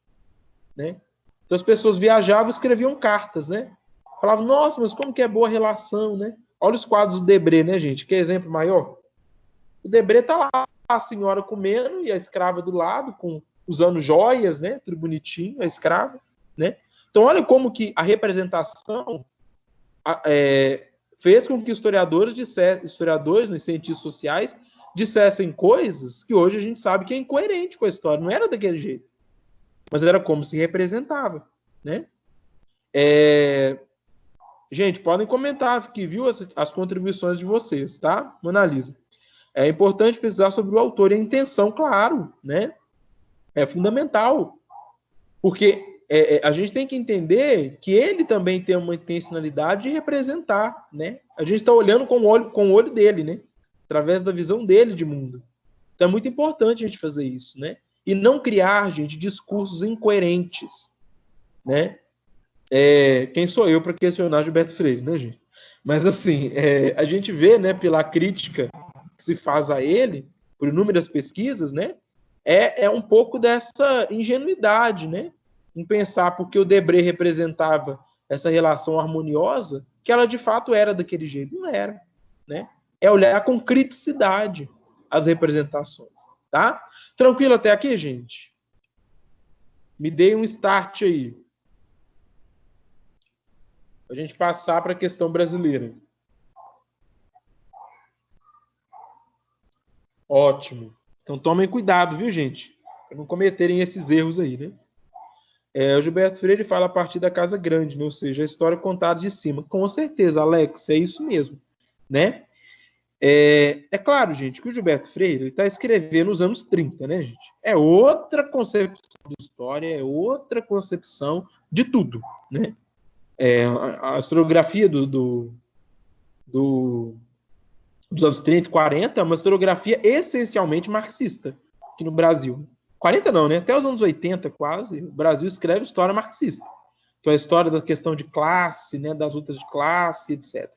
né? Então as pessoas viajavam e escreviam cartas, né? Falavam, nossa, mas como que é boa a relação, né? Olha os quadros do Debré, né, gente? Que exemplo maior. O Debré tá lá, a senhora comendo e a escrava do lado, usando joias, né? Tudo bonitinho, a escrava, né? Então olha como que a representação fez com que historiadores, né, cientistas sociais, dissessem coisas que hoje a gente sabe que é incoerente com a história. Não era daquele jeito. Mas era como se representava, né? Gente, podem comentar que viu as contribuições de vocês, tá? Mona Lisa. É importante pesquisar sobre o autor e a intenção, claro, né? É fundamental. Porque a gente tem que entender que ele também tem uma intencionalidade de representar, né? A gente está olhando com o olho dele, né? Através da visão dele de mundo. Então é muito importante a gente fazer isso, né? E não criar, gente, discursos incoerentes, né? Quem sou eu para questionar Gilberto Freire, né, gente? Mas, assim, a gente vê, né, pela crítica que se faz a ele, por inúmeras pesquisas, né, é um pouco dessa ingenuidade, né, em pensar porque o Debré representava essa relação harmoniosa, que ela de fato era daquele jeito. Não era, né? É olhar com criticidade as representações, tá? Tranquilo até aqui, gente? Me dei um start aí. A gente passar para a questão brasileira. Ótimo. Então tomem cuidado, viu, gente? Para não cometerem esses erros aí, né? O Gilberto Freire fala a partir da casa grande, né? Ou seja, a história contada de cima. Com certeza, Alex, é isso mesmo, né? É claro, gente, que o Gilberto Freire está escrevendo nos anos 30, né, gente? É outra concepção de história, é outra concepção de tudo, né? A historiografia dos anos 30 e 40 é uma historiografia essencialmente marxista aqui no Brasil. 40 não, né? Até os anos 80, quase, o Brasil escreve história marxista. Então, a história da questão de classe, né, das lutas de classe, etc.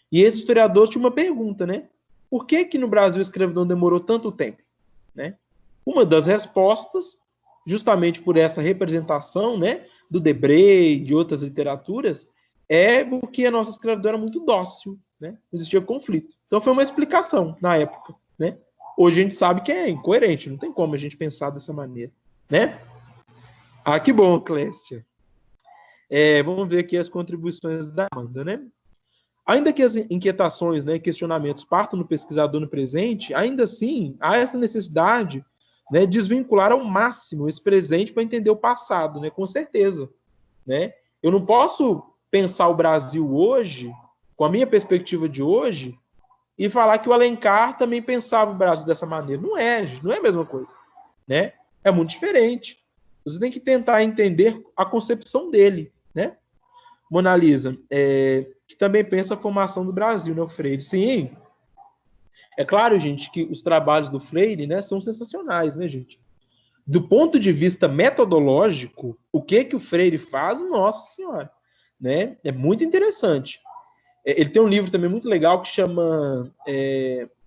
E esse historiador tinha uma pergunta, né? Por que no Brasil a escravidão demorou tanto tempo? Né? Uma das respostas, justamente por essa representação, né, do Debré e de outras literaturas, é porque a nossa escravidão era muito dócil, né? Não existia conflito. Então foi uma explicação na época, né? Hoje a gente sabe que é incoerente, não tem como a gente pensar dessa maneira, né? Ah, que bom, Clécia. Vamos ver aqui as contribuições da Amanda, né? Ainda que as inquietações, né, questionamentos partam do pesquisador no presente, ainda assim há essa necessidade, né, de desvincular ao máximo esse presente para entender o passado, né, com certeza. Né? Eu não posso pensar o Brasil hoje, com a minha perspectiva de hoje, e falar que o Alencar também pensava o Brasil dessa maneira. Não é, gente, não é a mesma coisa. Né? É muito diferente. Você tem que tentar entender a concepção dele. Né? Mona Lisa, que também pensa a formação do Brasil, né, o Freire. Sim, é claro, gente, que os trabalhos do Freire, né, são sensacionais, né, gente? Do ponto de vista metodológico, o que o Freire faz, nossa senhora, né? É muito interessante. Ele tem um livro também muito legal que chama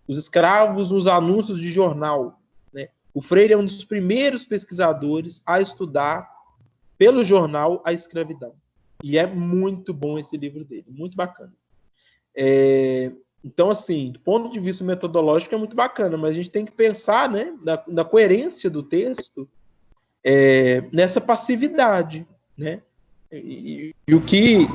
Os Escravos nos Anúncios de Jornal. Né? O Freire é um dos primeiros pesquisadores a estudar pelo jornal a escravidão. E é muito bom esse livro dele, muito bacana. Então, assim, do ponto de vista metodológico é muito bacana, mas a gente tem que pensar, né, na coerência do texto nessa passividade, né? E o que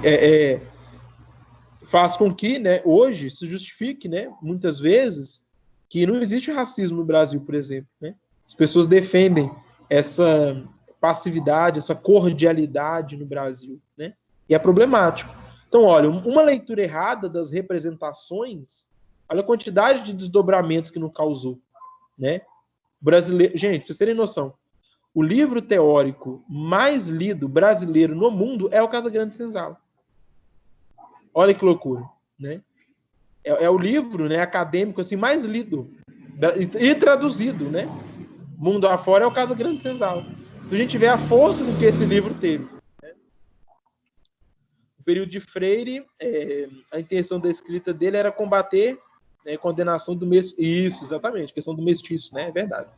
faz com que, né, hoje se justifique, né, muitas vezes, que não existe racismo no Brasil, por exemplo. Né? As pessoas defendem essa passividade, essa cordialidade no Brasil, né? E é problemático. Então, olha, uma leitura errada das representações, olha a quantidade de desdobramentos que não causou, né? Brasileiro, gente, pra vocês terem noção, o livro teórico mais lido brasileiro no mundo é o Casagrande Senzala. Olha que loucura, né? É o livro, né, acadêmico assim mais lido e traduzido, né? Mundo afora é o Casagrande Senzala. Então a gente vê a força com que esse livro teve. Né? O período de Freire, a intenção da escrita dele era combater a condenação do mestiço. Isso, exatamente, questão do mestiço, né? É verdade.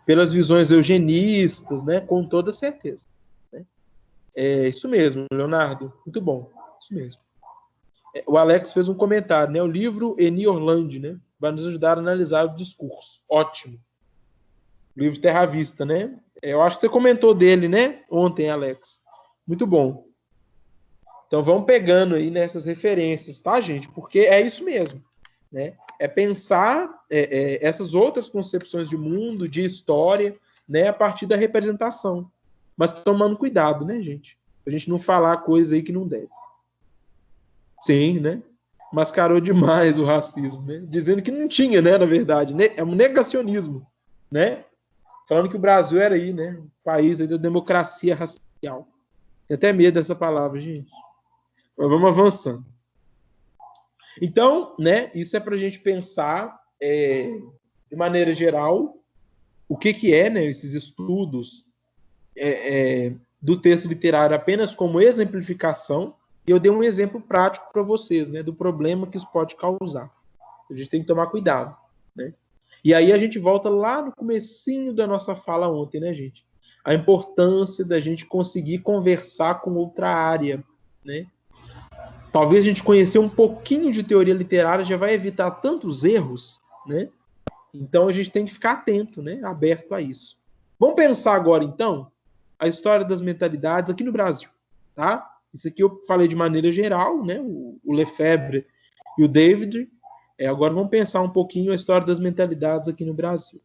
Pelas visões eugenistas, né? Com toda certeza. Né? É isso mesmo, Leonardo. Muito bom. Isso mesmo. O Alex fez um comentário, né? O livro Eni Orlandi, né? Vai nos ajudar a analisar o discurso. Ótimo. O livro Terra à Vista, né? Eu acho que você comentou dele, né? Ontem, Alex. Muito bom. Então vamos pegando aí nessas referências, tá, gente? Porque é isso mesmo, né? É pensar essas outras concepções de mundo, de história, né? A partir da representação. Mas tomando cuidado, né, gente? Pra gente não falar coisa aí que não deve. Sim, né? Mascarou demais o racismo, né? Dizendo que não tinha, né, na verdade, né? É um negacionismo, né? Falando que o Brasil era aí, né? Um país aí da democracia racial. Tem até medo dessa palavra, gente. Mas vamos avançando. Então, né? Isso é para a gente pensar, de maneira geral, o que é, né? Esses estudos do texto literário apenas como exemplificação, e eu dei um exemplo prático para vocês, né, do problema que isso pode causar. A gente tem que tomar cuidado, né? E aí a gente volta lá no comecinho da nossa fala ontem, né, gente? A importância da gente conseguir conversar com outra área, né? Talvez a gente conhecer um pouquinho de teoria literária já vai evitar tantos erros, né? Então a gente tem que ficar atento, né? Aberto a isso. Vamos pensar agora, então, a história das mentalidades aqui no Brasil, tá? Isso aqui eu falei de maneira geral, né? O Lefebvre e o David. Agora vamos pensar um pouquinho a história das mentalidades aqui no Brasil.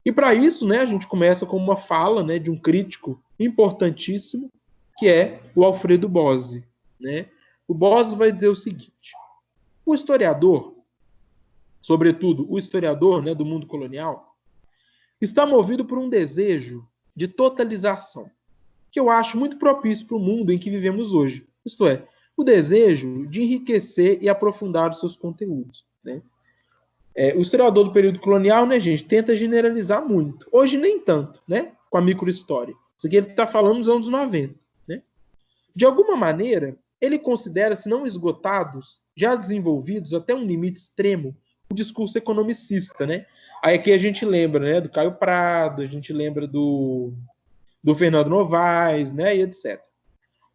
E para isso, né, a gente começa com uma fala, né, de um crítico importantíssimo, que é o Alfredo Bose, né? O Bose vai dizer o seguinte: o historiador, sobretudo o historiador, né, do mundo colonial, está movido por um desejo de totalização, que eu acho muito propício para o mundo em que vivemos hoje. Isto é, o desejo de enriquecer e aprofundar os seus conteúdos, né? O historiador do período colonial, né, gente, tenta generalizar muito. Hoje nem tanto, né, com a microhistória. Isso aqui ele está falando nos anos 90, né? De alguma maneira, ele considera, se não esgotados, já desenvolvidos até um limite extremo, o discurso economicista, né? Aí aqui a gente lembra, né, do Caio Prado, a gente lembra do Fernando Novaes, né, e etc.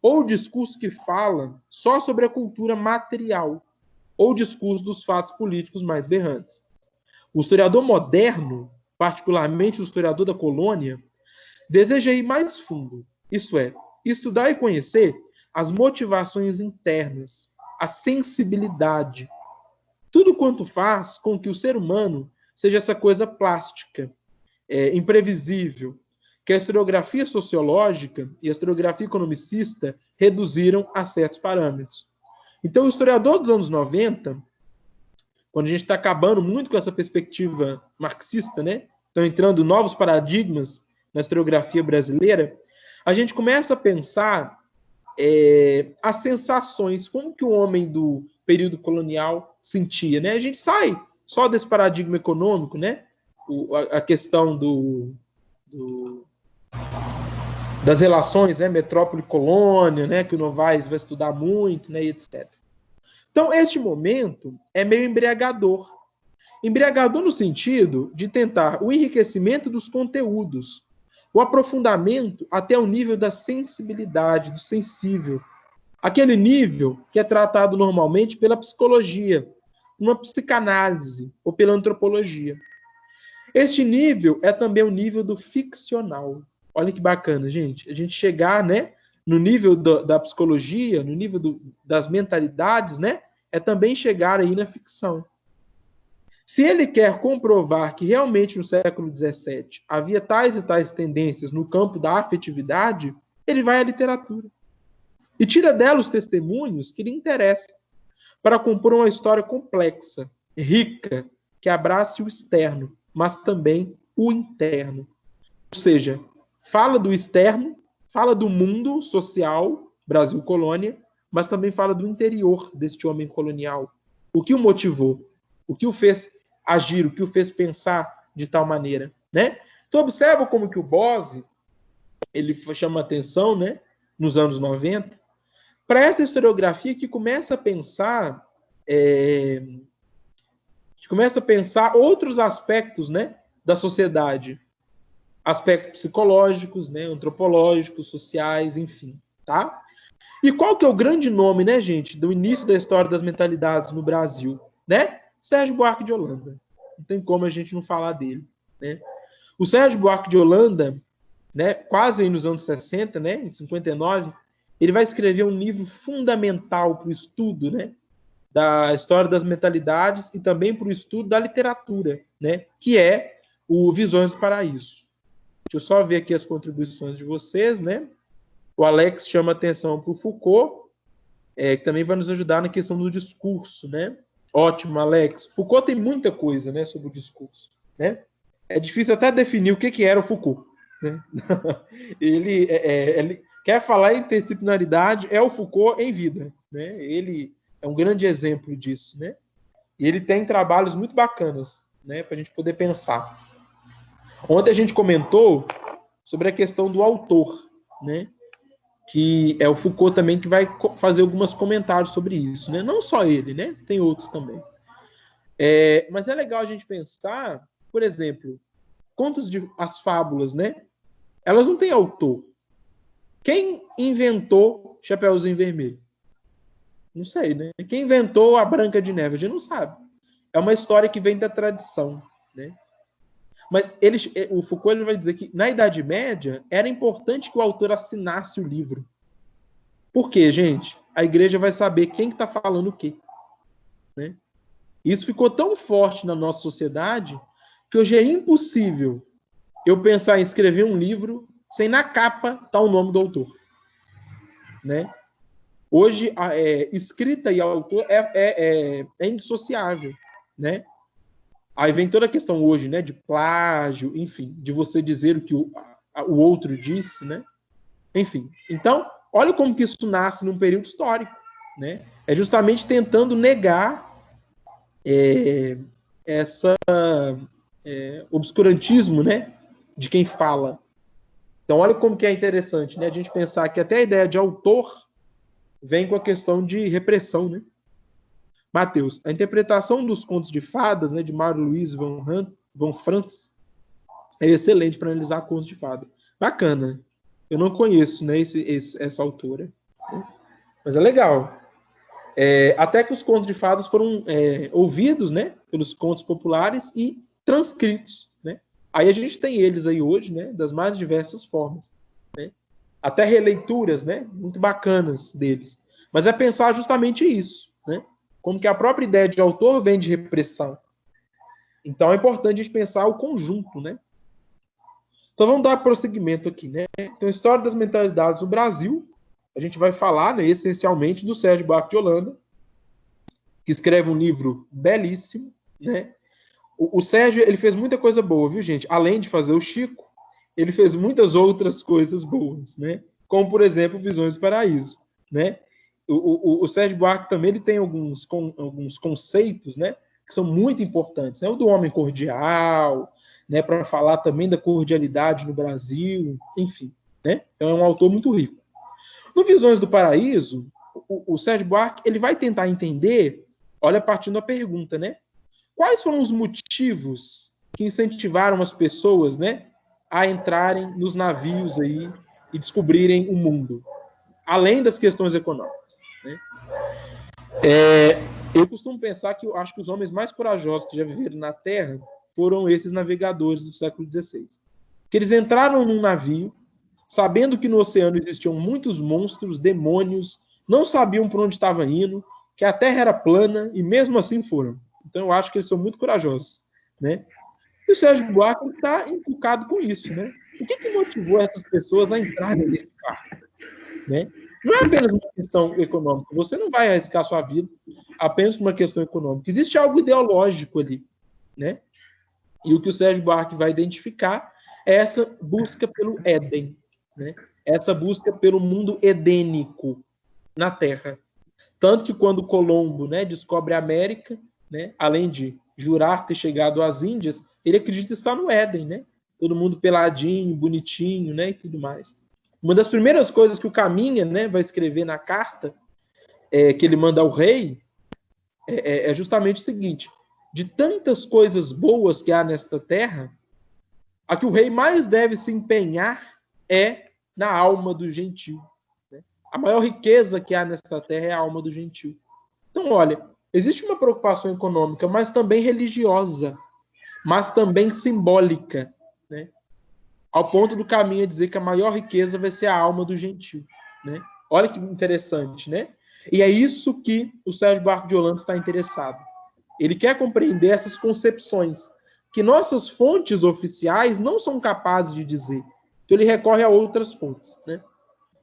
Ou o discurso que fala só sobre a cultura material, ou o discurso dos fatos políticos mais berrantes. O historiador moderno, particularmente o historiador da colônia, deseja ir mais fundo, isso é, estudar e conhecer as motivações internas, a sensibilidade, tudo quanto faz com que o ser humano seja essa coisa plástica, imprevisível, que a historiografia sociológica e a historiografia economicista reduziram a certos parâmetros. Então, o historiador dos anos 90, quando a gente está acabando muito com essa perspectiva marxista, né? Estão entrando novos paradigmas na historiografia brasileira, a gente começa a pensar as sensações, como que o homem do período colonial sentia, né? A gente sai só desse paradigma econômico, né? A questão das relações, né, metrópole-colônia, né, que o Novaes vai estudar muito, né, etc. Então, este momento é meio embriagador. Embriagador no sentido de tentar o enriquecimento dos conteúdos, o aprofundamento até o nível da sensibilidade, do sensível. Aquele nível que é tratado normalmente pela psicologia, uma psicanálise ou pela antropologia. Este nível é também o nível do ficcional. Olha que bacana, gente. A gente chegar, né, no nível da psicologia, no nível das mentalidades, né, é também chegar aí na ficção. Se ele quer comprovar que realmente no século XVII havia tais e tais tendências no campo da afetividade, ele vai à literatura e tira dela os testemunhos que lhe interessam para compor uma história complexa, rica, que abrace o externo, mas também o interno. Ou seja, fala do externo, fala do mundo social, Brasil colônia, mas também fala do interior deste homem colonial. O que o motivou, o que o fez agir, o que o fez pensar de tal maneira, né? Então observa como que o Bose, ele chama atenção, né, nos anos 90, para essa historiografia que começa a pensar outros aspectos, né, da sociedade, aspectos psicológicos, né, antropológicos, sociais, enfim, tá? E qual que é o grande nome, né, gente, do início da história das mentalidades no Brasil, né? Sérgio Buarque de Holanda. Não tem como a gente não falar dele, né? O Sérgio Buarque de Holanda, né, quase aí nos anos 60, né, em 59, ele vai escrever um livro fundamental para o estudo, né, da história das mentalidades e também para o estudo da literatura, né, que é o Visões do Paraíso. Deixa eu só ver aqui as contribuições de vocês, né? O Alex chama atenção para o Foucault, que também vai nos ajudar na questão do discurso, né? Ótimo, Alex. Foucault tem muita coisa, né, sobre o discurso, né? É difícil até definir o que era o Foucault, né? Ele quer falar em interdisciplinaridade, é o Foucault em vida, né? Ele é um grande exemplo disso, né? E ele tem trabalhos muito bacanas, né, para a gente poder pensar. Ontem a gente comentou sobre a questão do autor, né? que é o Foucault também que vai fazer alguns comentários sobre isso, né? Não só ele, né? Tem outros também. Mas é legal a gente pensar, por exemplo, as fábulas, né? Elas não têm autor. Quem inventou Chapeuzinho Vermelho? Não sei, né? Quem inventou a Branca de Neve? A gente não sabe. É uma história que vem da tradição, né? Mas o Foucault ele vai dizer que na Idade Média era importante que o autor assinasse o livro. Por quê, gente? A igreja vai saber quem está falando o quê, né? Isso ficou tão forte na nossa sociedade que hoje é impossível eu pensar em escrever um livro sem na capa estar o nome do autor, né? Hoje, escrita e autor é indissociável, né? Aí vem toda a questão hoje, né, de plágio, enfim, de você dizer o que o outro disse, né? Enfim, então, olha como que isso nasce num período histórico, né? É justamente tentando negar obscurantismo, né, de quem fala. Então, olha como que é interessante, né, a gente pensar que até a ideia de autor vem com a questão de repressão, né? Mateus, a interpretação dos contos de fadas, né, de Mário Luiz von Franz, é excelente para analisar contos de fada. Bacana. Eu não conheço, né, essa autora, né? Mas é legal. Até que os contos de fadas foram ouvidos, né, pelos contos populares e transcritos, né? Aí a gente tem eles aí hoje, né, das mais diversas formas, né? Até releituras, né, muito bacanas deles. Mas é pensar justamente isso, né? Como que a própria ideia de autor vem de repressão. Então é importante a gente pensar o conjunto, né? Então vamos dar prosseguimento aqui, né? Então, História das Mentalidades no Brasil, a gente vai falar, né, essencialmente do Sérgio Buarque de Holanda, que escreve um livro belíssimo, né? O Sérgio, ele fez muita coisa boa, viu, gente? Além de fazer o Chico, ele fez muitas outras coisas boas, né? Como, por exemplo, Visões do Paraíso, né? O Sérgio Buarque também ele tem alguns conceitos, né, que são muito importantes, né? O do homem cordial, né, para falar também da cordialidade no Brasil, enfim, né? Então é um autor muito rico. No Visões do Paraíso, o Sérgio Buarque ele vai tentar entender, olha, partindo da pergunta, né? Quais foram os motivos que incentivaram as pessoas, né, a entrarem nos navios aí e descobrirem o mundo, além das questões econômicas, né? Eu costumo pensar que eu acho que os homens mais corajosos que já viveram na Terra foram esses navegadores do século XVI. Que eles entraram num navio, sabendo que no oceano existiam muitos monstros, demônios, não sabiam por onde estava indo, que a Terra era plana e mesmo assim foram. Então eu acho que eles são muito corajosos, né? E o Sérgio Buarque está encucado com isso, né? O que motivou essas pessoas a entrarem nesse barco, né? Não é apenas uma questão econômica. Você não vai arriscar sua vida apenas por uma questão econômica. Existe algo ideológico ali, né? E o que o Sérgio Buarque vai identificar é essa busca pelo Éden, né? Essa busca pelo mundo edênico na Terra. Tanto que quando Colombo, né, descobre a América, né, além de jurar ter chegado às Índias, ele acredita estar no Éden, né? Todo mundo peladinho, bonitinho, né, e tudo mais. Uma das primeiras coisas que o Caminha, né, vai escrever na carta que ele manda ao rei é justamente o seguinte: de tantas coisas boas que há nesta terra, a que o rei mais deve se empenhar é na alma do gentil. Né? A maior riqueza que há nesta terra é a alma do gentil. Então, olha, existe uma preocupação econômica, mas também religiosa, mas também simbólica, né? Ao ponto do Caminha dizer que a maior riqueza vai ser a alma do gentil, né? Olha que interessante, né? E é isso que o Sérgio Buarque de Holanda está interessado. Ele quer compreender essas concepções que nossas fontes oficiais não são capazes de dizer. Então ele recorre a outras fontes, né?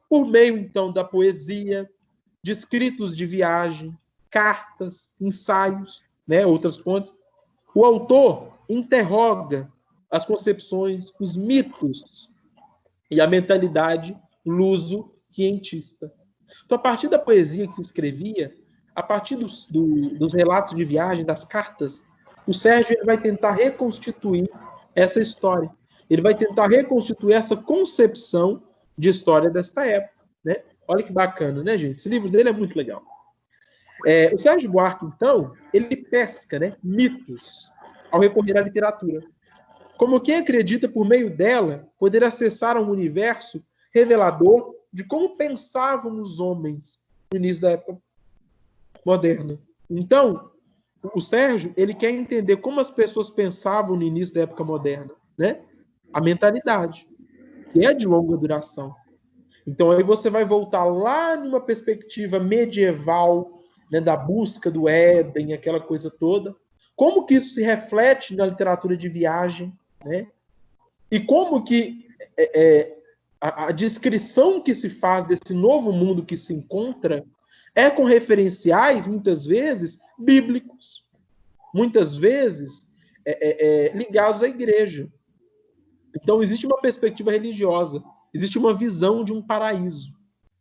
Por meio, então, da poesia, de escritos de viagem, cartas, ensaios, né? Outras fontes, o autor interroga as concepções, os mitos e a mentalidade luso-quientista. Então, a partir da poesia que se escrevia, a partir dos relatos de viagem, das cartas, o Sérgio ele vai tentar reconstituir essa história. Ele vai tentar reconstituir essa concepção de história desta época. né? Olha que bacana, né, gente? Esse livro dele é muito legal. O Sérgio Buarque, então, ele pesca, né, mitos ao recorrer à literatura. Como quem acredita, por meio dela, poder acessar um universo revelador de como pensavam os homens no início da época moderna. Então, o Sérgio, ele quer entender como as pessoas pensavam no início da época moderna, né? A mentalidade, que é de longa duração. Então, aí você vai voltar lá numa perspectiva medieval, né, da busca do Éden, aquela coisa toda. Como que isso se reflete na literatura de viagem, né? E como que a descrição que se faz desse novo mundo que se encontra é com referenciais, muitas vezes, bíblicos. Muitas vezes, ligados à igreja. Então, existe uma perspectiva religiosa, existe uma visão de um paraíso,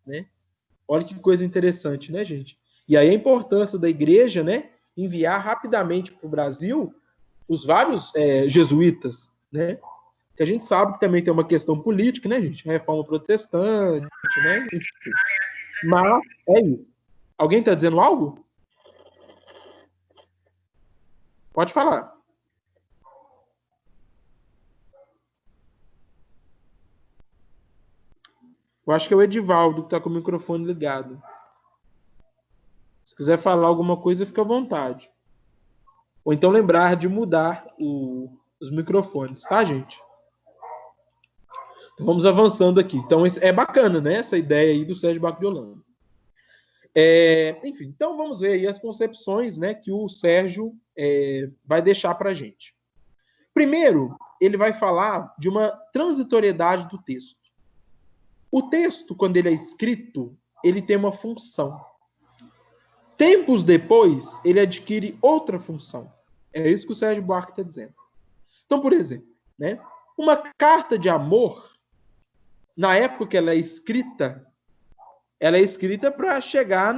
né? Olha que coisa interessante, né, gente? E aí a importância da igreja, né, enviar rapidamente para o Brasil os vários jesuítas, né? Que a gente sabe que também tem uma questão política, né, gente? Reforma protestante, né? Enfim. Mas é isso. Alguém está dizendo algo? Pode falar. Eu acho que é o Edivaldo que está com o microfone ligado. Se quiser falar alguma coisa, fica à vontade. Ou então lembrar de mudar os microfones, tá, gente? Então vamos avançando aqui. Então é bacana, né? Essa ideia aí do Sérgio Buarque de Holanda. Enfim, então vamos ver aí as concepções, né, que o Sérgio vai deixar para a gente. Primeiro, ele vai falar de uma transitoriedade do texto. O texto, quando ele é escrito, ele tem uma função. Tempos depois, ele adquire outra função. É isso que o Sérgio Buarque está dizendo. Então, por exemplo, né, uma carta de amor, na época que ela é escrita para chegar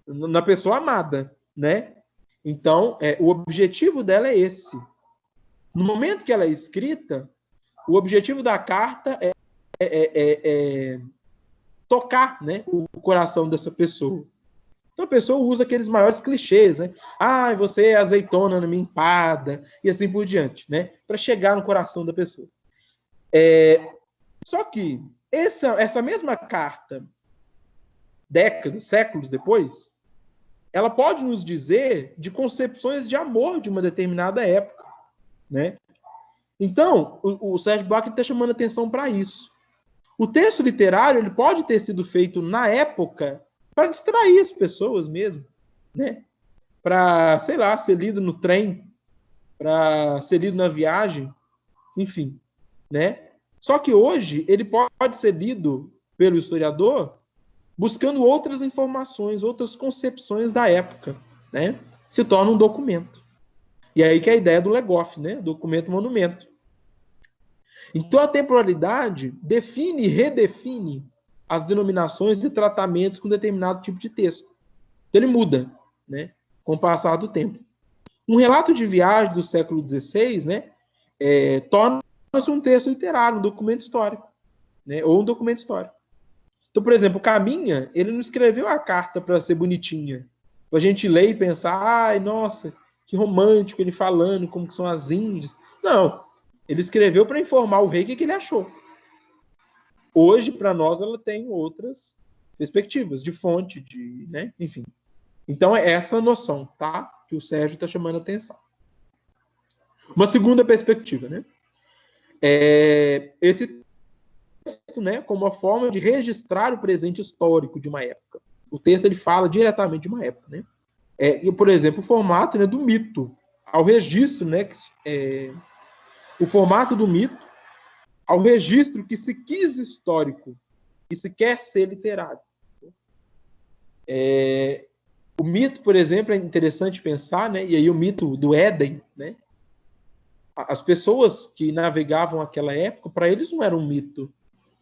na pessoa amada, né? Então, o objetivo dela é esse. No momento que ela é escrita, o objetivo da carta é tocar, né, o coração dessa pessoa. Então a pessoa usa aqueles maiores clichês, né? Ah, você é azeitona na minha empada, e assim por diante, né? Para chegar no coração da pessoa. Só que essa mesma carta, décadas, séculos depois, ela pode nos dizer de concepções de amor de uma determinada época, né? Então, o Sérgio Buarque está chamando atenção para isso. O texto literário ele pode ter sido feito na época para distrair as pessoas mesmo, né? Para, sei lá, ser lido no trem, para ser lido na viagem, enfim, né? Só que hoje ele pode ser lido pelo historiador buscando outras informações, outras concepções da época, né? Se torna um documento. E aí que é a ideia do Legoff, né? Documento-monumento. Então a temporalidade define e redefine as denominações e tratamentos com determinado tipo de texto. Então ele muda, né, com o passar do tempo. Um relato de viagem do século XVI, né, torna-se um texto literário, um documento histórico, né, ou um documento histórico. Então, por exemplo, Caminha, ele não escreveu a carta para ser bonitinha, para a gente ler e pensar, ai, nossa, que romântico ele falando, como que são as índias. Não, ele escreveu para informar o rei o que ele achou. Hoje, para nós, ela tem outras perspectivas de fonte, né? Enfim. Então, é essa noção, tá? Que o Sérgio está chamando a atenção. Uma segunda perspectiva, né? Esse texto, né, como uma forma de registrar o presente histórico de uma época. O texto ele fala diretamente de uma época, né? Por exemplo, o formato, né, do mito, ao registro, né? O formato do mito ao registro que se quis histórico, que se quer ser literário. O mito, por exemplo, é interessante pensar, né? E aí o mito do Éden, né? As pessoas que navegavam naquela época, para eles não era um mito,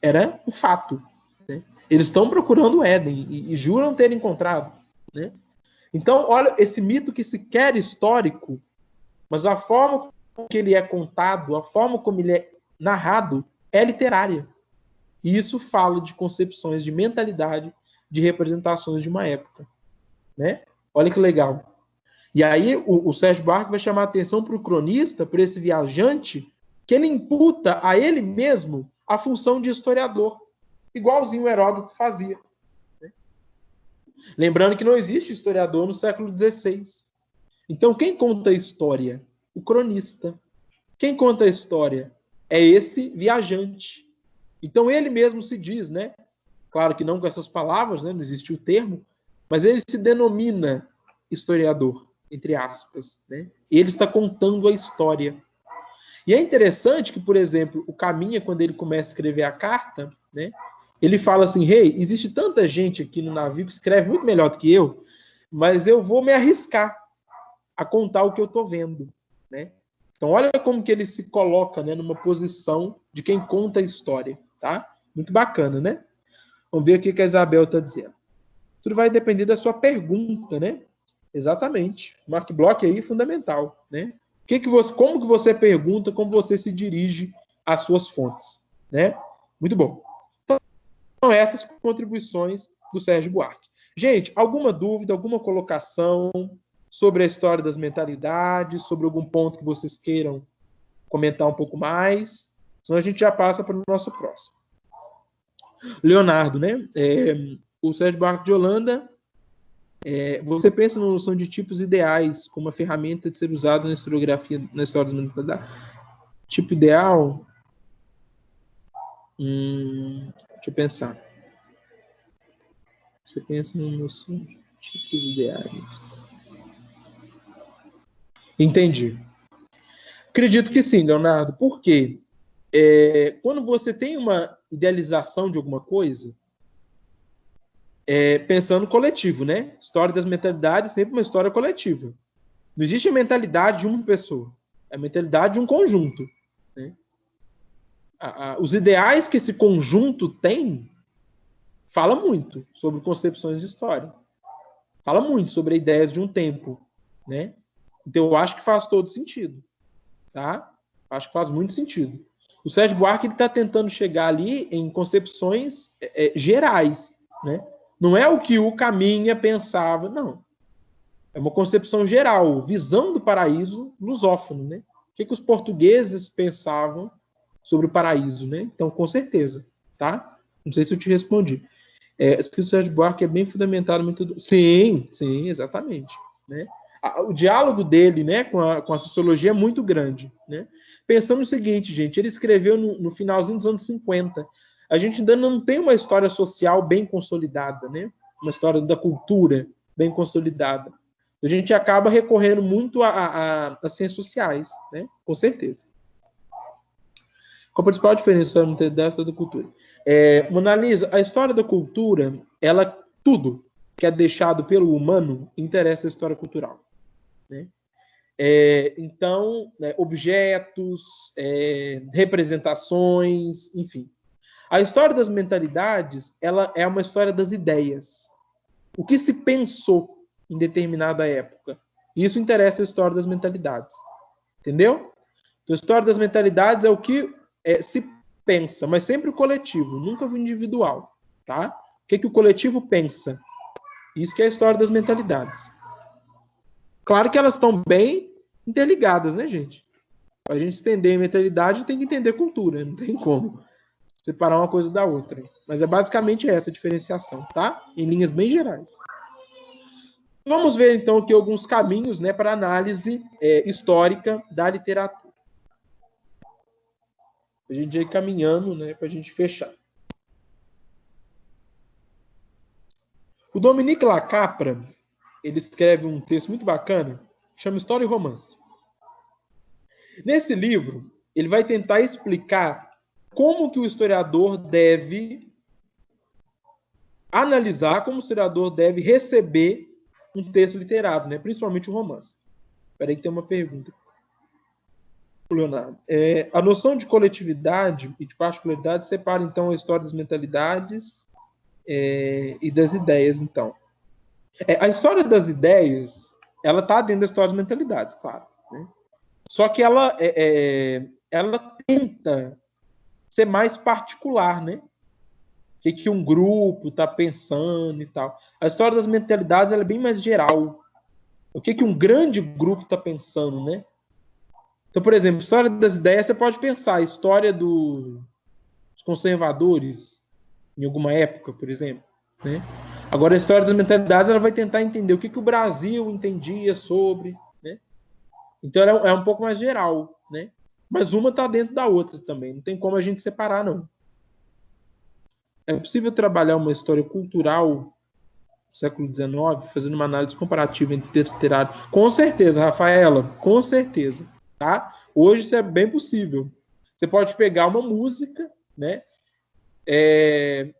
era um fato. Né? Eles estão procurando o Éden e juram ter encontrado. Né? Então, olha, esse mito que se quer histórico, mas a forma como ele é contado, a forma como ele é narrado, é literária. E isso fala de concepções de mentalidade, de representações de uma época, né? Olha que legal. E aí o Sérgio Buarque vai chamar a atenção para o cronista, para esse viajante, que ele imputa a ele mesmo a função de historiador, igualzinho o Heródoto fazia. Né? Lembrando que não existe historiador no século XVI. Então, quem conta a história? O cronista. Quem conta a história? É esse viajante. Então, ele mesmo se diz, né? Claro que não com essas palavras, né? Não existe o termo, mas ele se denomina historiador, entre aspas. Né? Ele está contando a história. E é interessante que, por exemplo, o Caminha, quando ele começa a escrever a carta, né? Ele fala assim, rei, existe tanta gente aqui no navio que escreve muito melhor do que eu, mas eu vou me arriscar a contar o que eu estou vendo, né? Então, olha como que ele se coloca, né, numa posição de quem conta a história, tá? Muito bacana, né? Vamos ver o que a Isabel está dizendo. Tudo vai depender da sua pergunta, né? Exatamente. O Mark Bloch aí é fundamental, né? Como que você pergunta, como você se dirige às suas fontes, né? Muito bom. Então, essas contribuições do Sérgio Buarque. Gente, alguma dúvida, alguma colocação sobre a história das mentalidades, sobre algum ponto que vocês queiram comentar um pouco mais? Senão a gente já passa para o nosso próximo. Leonardo, né? O Sérgio Buarque de Holanda, você pensa na noção de tipos ideais como uma ferramenta de ser usada na historiografia, na história das mentalidades? Tipo ideal? Deixa eu pensar. Você pensa na noção de tipos ideais? Entendi. Acredito que sim, Leonardo. Por quê? Quando você tem uma idealização de alguma coisa, pensando coletivo, né? História das mentalidades é sempre uma história coletiva. Não existe a mentalidade de uma pessoa. É a mentalidade de um conjunto. Né? Os ideais que esse conjunto tem fala muito sobre concepções de história. Fala muito sobre ideias de um tempo. Né? Então, eu acho que faz todo sentido. Tá? Acho que faz muito sentido. O Sérgio Buarque está tentando chegar ali em concepções gerais. Né? Não é o que o Caminha pensava, não. É uma concepção geral, visão do paraíso lusófono. Né? O que os portugueses pensavam sobre o paraíso. Né? Então, com certeza. Tá? Não sei se eu te respondi. O Sérgio Buarque é bem fundamentado. Muito... Sim, exatamente. Né? O diálogo dele, né, com a sociologia é muito grande. Né? Pensando no seguinte, gente, ele escreveu no finalzinho dos anos 50. A gente ainda não tem uma história social bem consolidada, né? Uma história da cultura bem consolidada. A gente acaba recorrendo muito às ciências sociais, né? Com certeza. Qual a principal diferença entre a história da cultura? Mona Lisa, a história da cultura, tudo que é deixado pelo humano interessa a história cultural. Né? Então, objetos, representações, enfim. A história das mentalidades, ela é uma história das ideias. O que se pensou em determinada época. Isso interessa a história das mentalidades. Entendeu? Então, a história das mentalidades é o que se pensa, mas sempre o coletivo, nunca o individual. Tá? O que o coletivo pensa? Isso que é a história das mentalidades. Claro que elas estão bem interligadas, né, gente? Para a gente entender a mentalidade, tem que entender cultura, não tem como separar uma coisa da outra. Mas é basicamente essa a diferenciação, tá? Em linhas bem gerais. Vamos ver, então, aqui alguns caminhos, né, para análise histórica da literatura. A gente ir caminhando, né, para a gente fechar. O Dominique Lacapra, ele escreve um texto muito bacana, que chama História e Romance. Nesse livro, ele vai tentar explicar como que o historiador deve analisar, como o historiador deve receber um texto literário, né? Principalmente o romance. Espera aí que tem uma pergunta. Leonardo. A noção de coletividade e de particularidade separa, então, a história das mentalidades e das ideias, então. A história das ideias, ela está dentro da história das mentalidades, claro. Né? Só que ela tenta ser mais particular, né? que um grupo está pensando e tal. A história das mentalidades ela é bem mais geral. O que um grande grupo está pensando, né? Então, por exemplo, história das ideias, você pode pensar a história dos conservadores em alguma época, por exemplo, né? Agora, a história das mentalidades ela vai tentar entender o que o Brasil entendia sobre, né? Então, ela é um pouco mais geral, né? Mas uma está dentro da outra também. Não tem como a gente separar, não. É possível trabalhar uma história cultural do século XIX, fazendo uma análise comparativa entre texto literário? Com certeza, Rafaela, com certeza. Tá? Hoje isso é bem possível. Você pode pegar uma música, né? E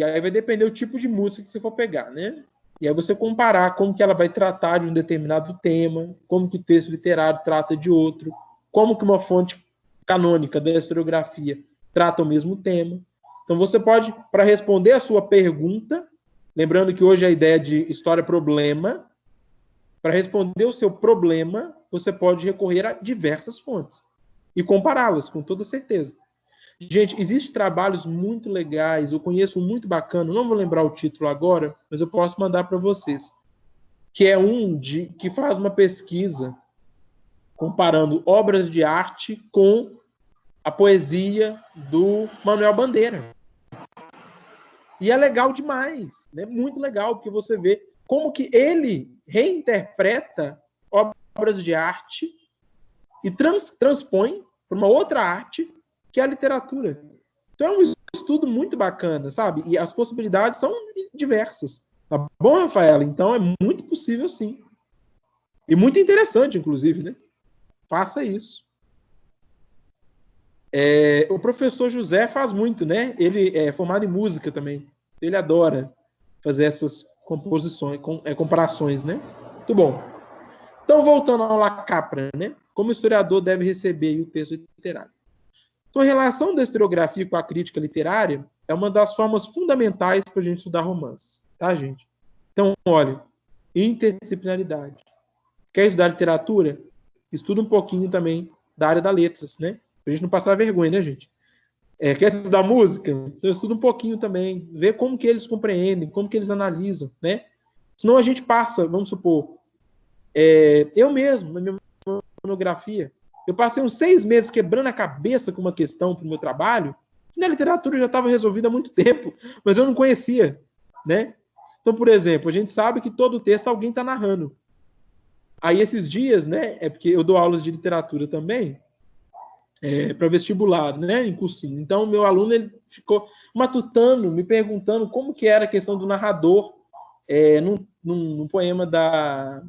aí vai depender do tipo de música que você for pegar, né? E aí você comparar como que ela vai tratar de um determinado tema, como que o texto literário trata de outro, como que uma fonte canônica da historiografia trata o mesmo tema. Então você pode, para responder a sua pergunta, lembrando que hoje a ideia de história-problema, para responder o seu problema, você pode recorrer a diversas fontes e compará-las, com toda certeza. Gente, existem trabalhos muito legais, eu conheço um muito bacana, não vou lembrar o título agora, mas eu posso mandar para vocês, que é que faz uma pesquisa comparando obras de arte com a poesia do Manuel Bandeira. E é legal demais, né? Muito legal, porque você vê como que ele reinterpreta obras de arte e transpõe para uma outra arte, que é a literatura. Então é um estudo muito bacana, sabe? E as possibilidades são diversas. Tá bom, Rafaela? Então é muito possível, sim. E muito interessante, inclusive, né? Faça isso. O professor José faz muito, né? Ele é formado em música também. Ele adora fazer essas composições, comparações, né? Muito bom. Então, voltando ao Lacapra, né? Como o historiador deve receber o texto literário. Então, a relação da historiografia com a crítica literária é uma das formas fundamentais para a gente estudar romance, tá, gente? Então, olha, interdisciplinaridade. Quer estudar literatura? Estuda um pouquinho também da área das letras, né? Pra gente não passar vergonha, né, gente? Quer estudar música? Então estuda um pouquinho também, vê como que eles compreendem, como que eles analisam, né? Senão a gente passa, vamos supor, eu mesmo, na minha monografia, eu passei uns 6 meses quebrando a cabeça com uma questão para o meu trabalho, que na literatura já estava resolvida há muito tempo, mas eu não conhecia, né? Então, por exemplo, a gente sabe que todo texto alguém está narrando. Aí esses dias, né, é porque eu dou aulas de literatura também, para vestibular, né, em cursinho. Então, meu aluno ele ficou matutando, me perguntando como que era a questão do narrador num poema da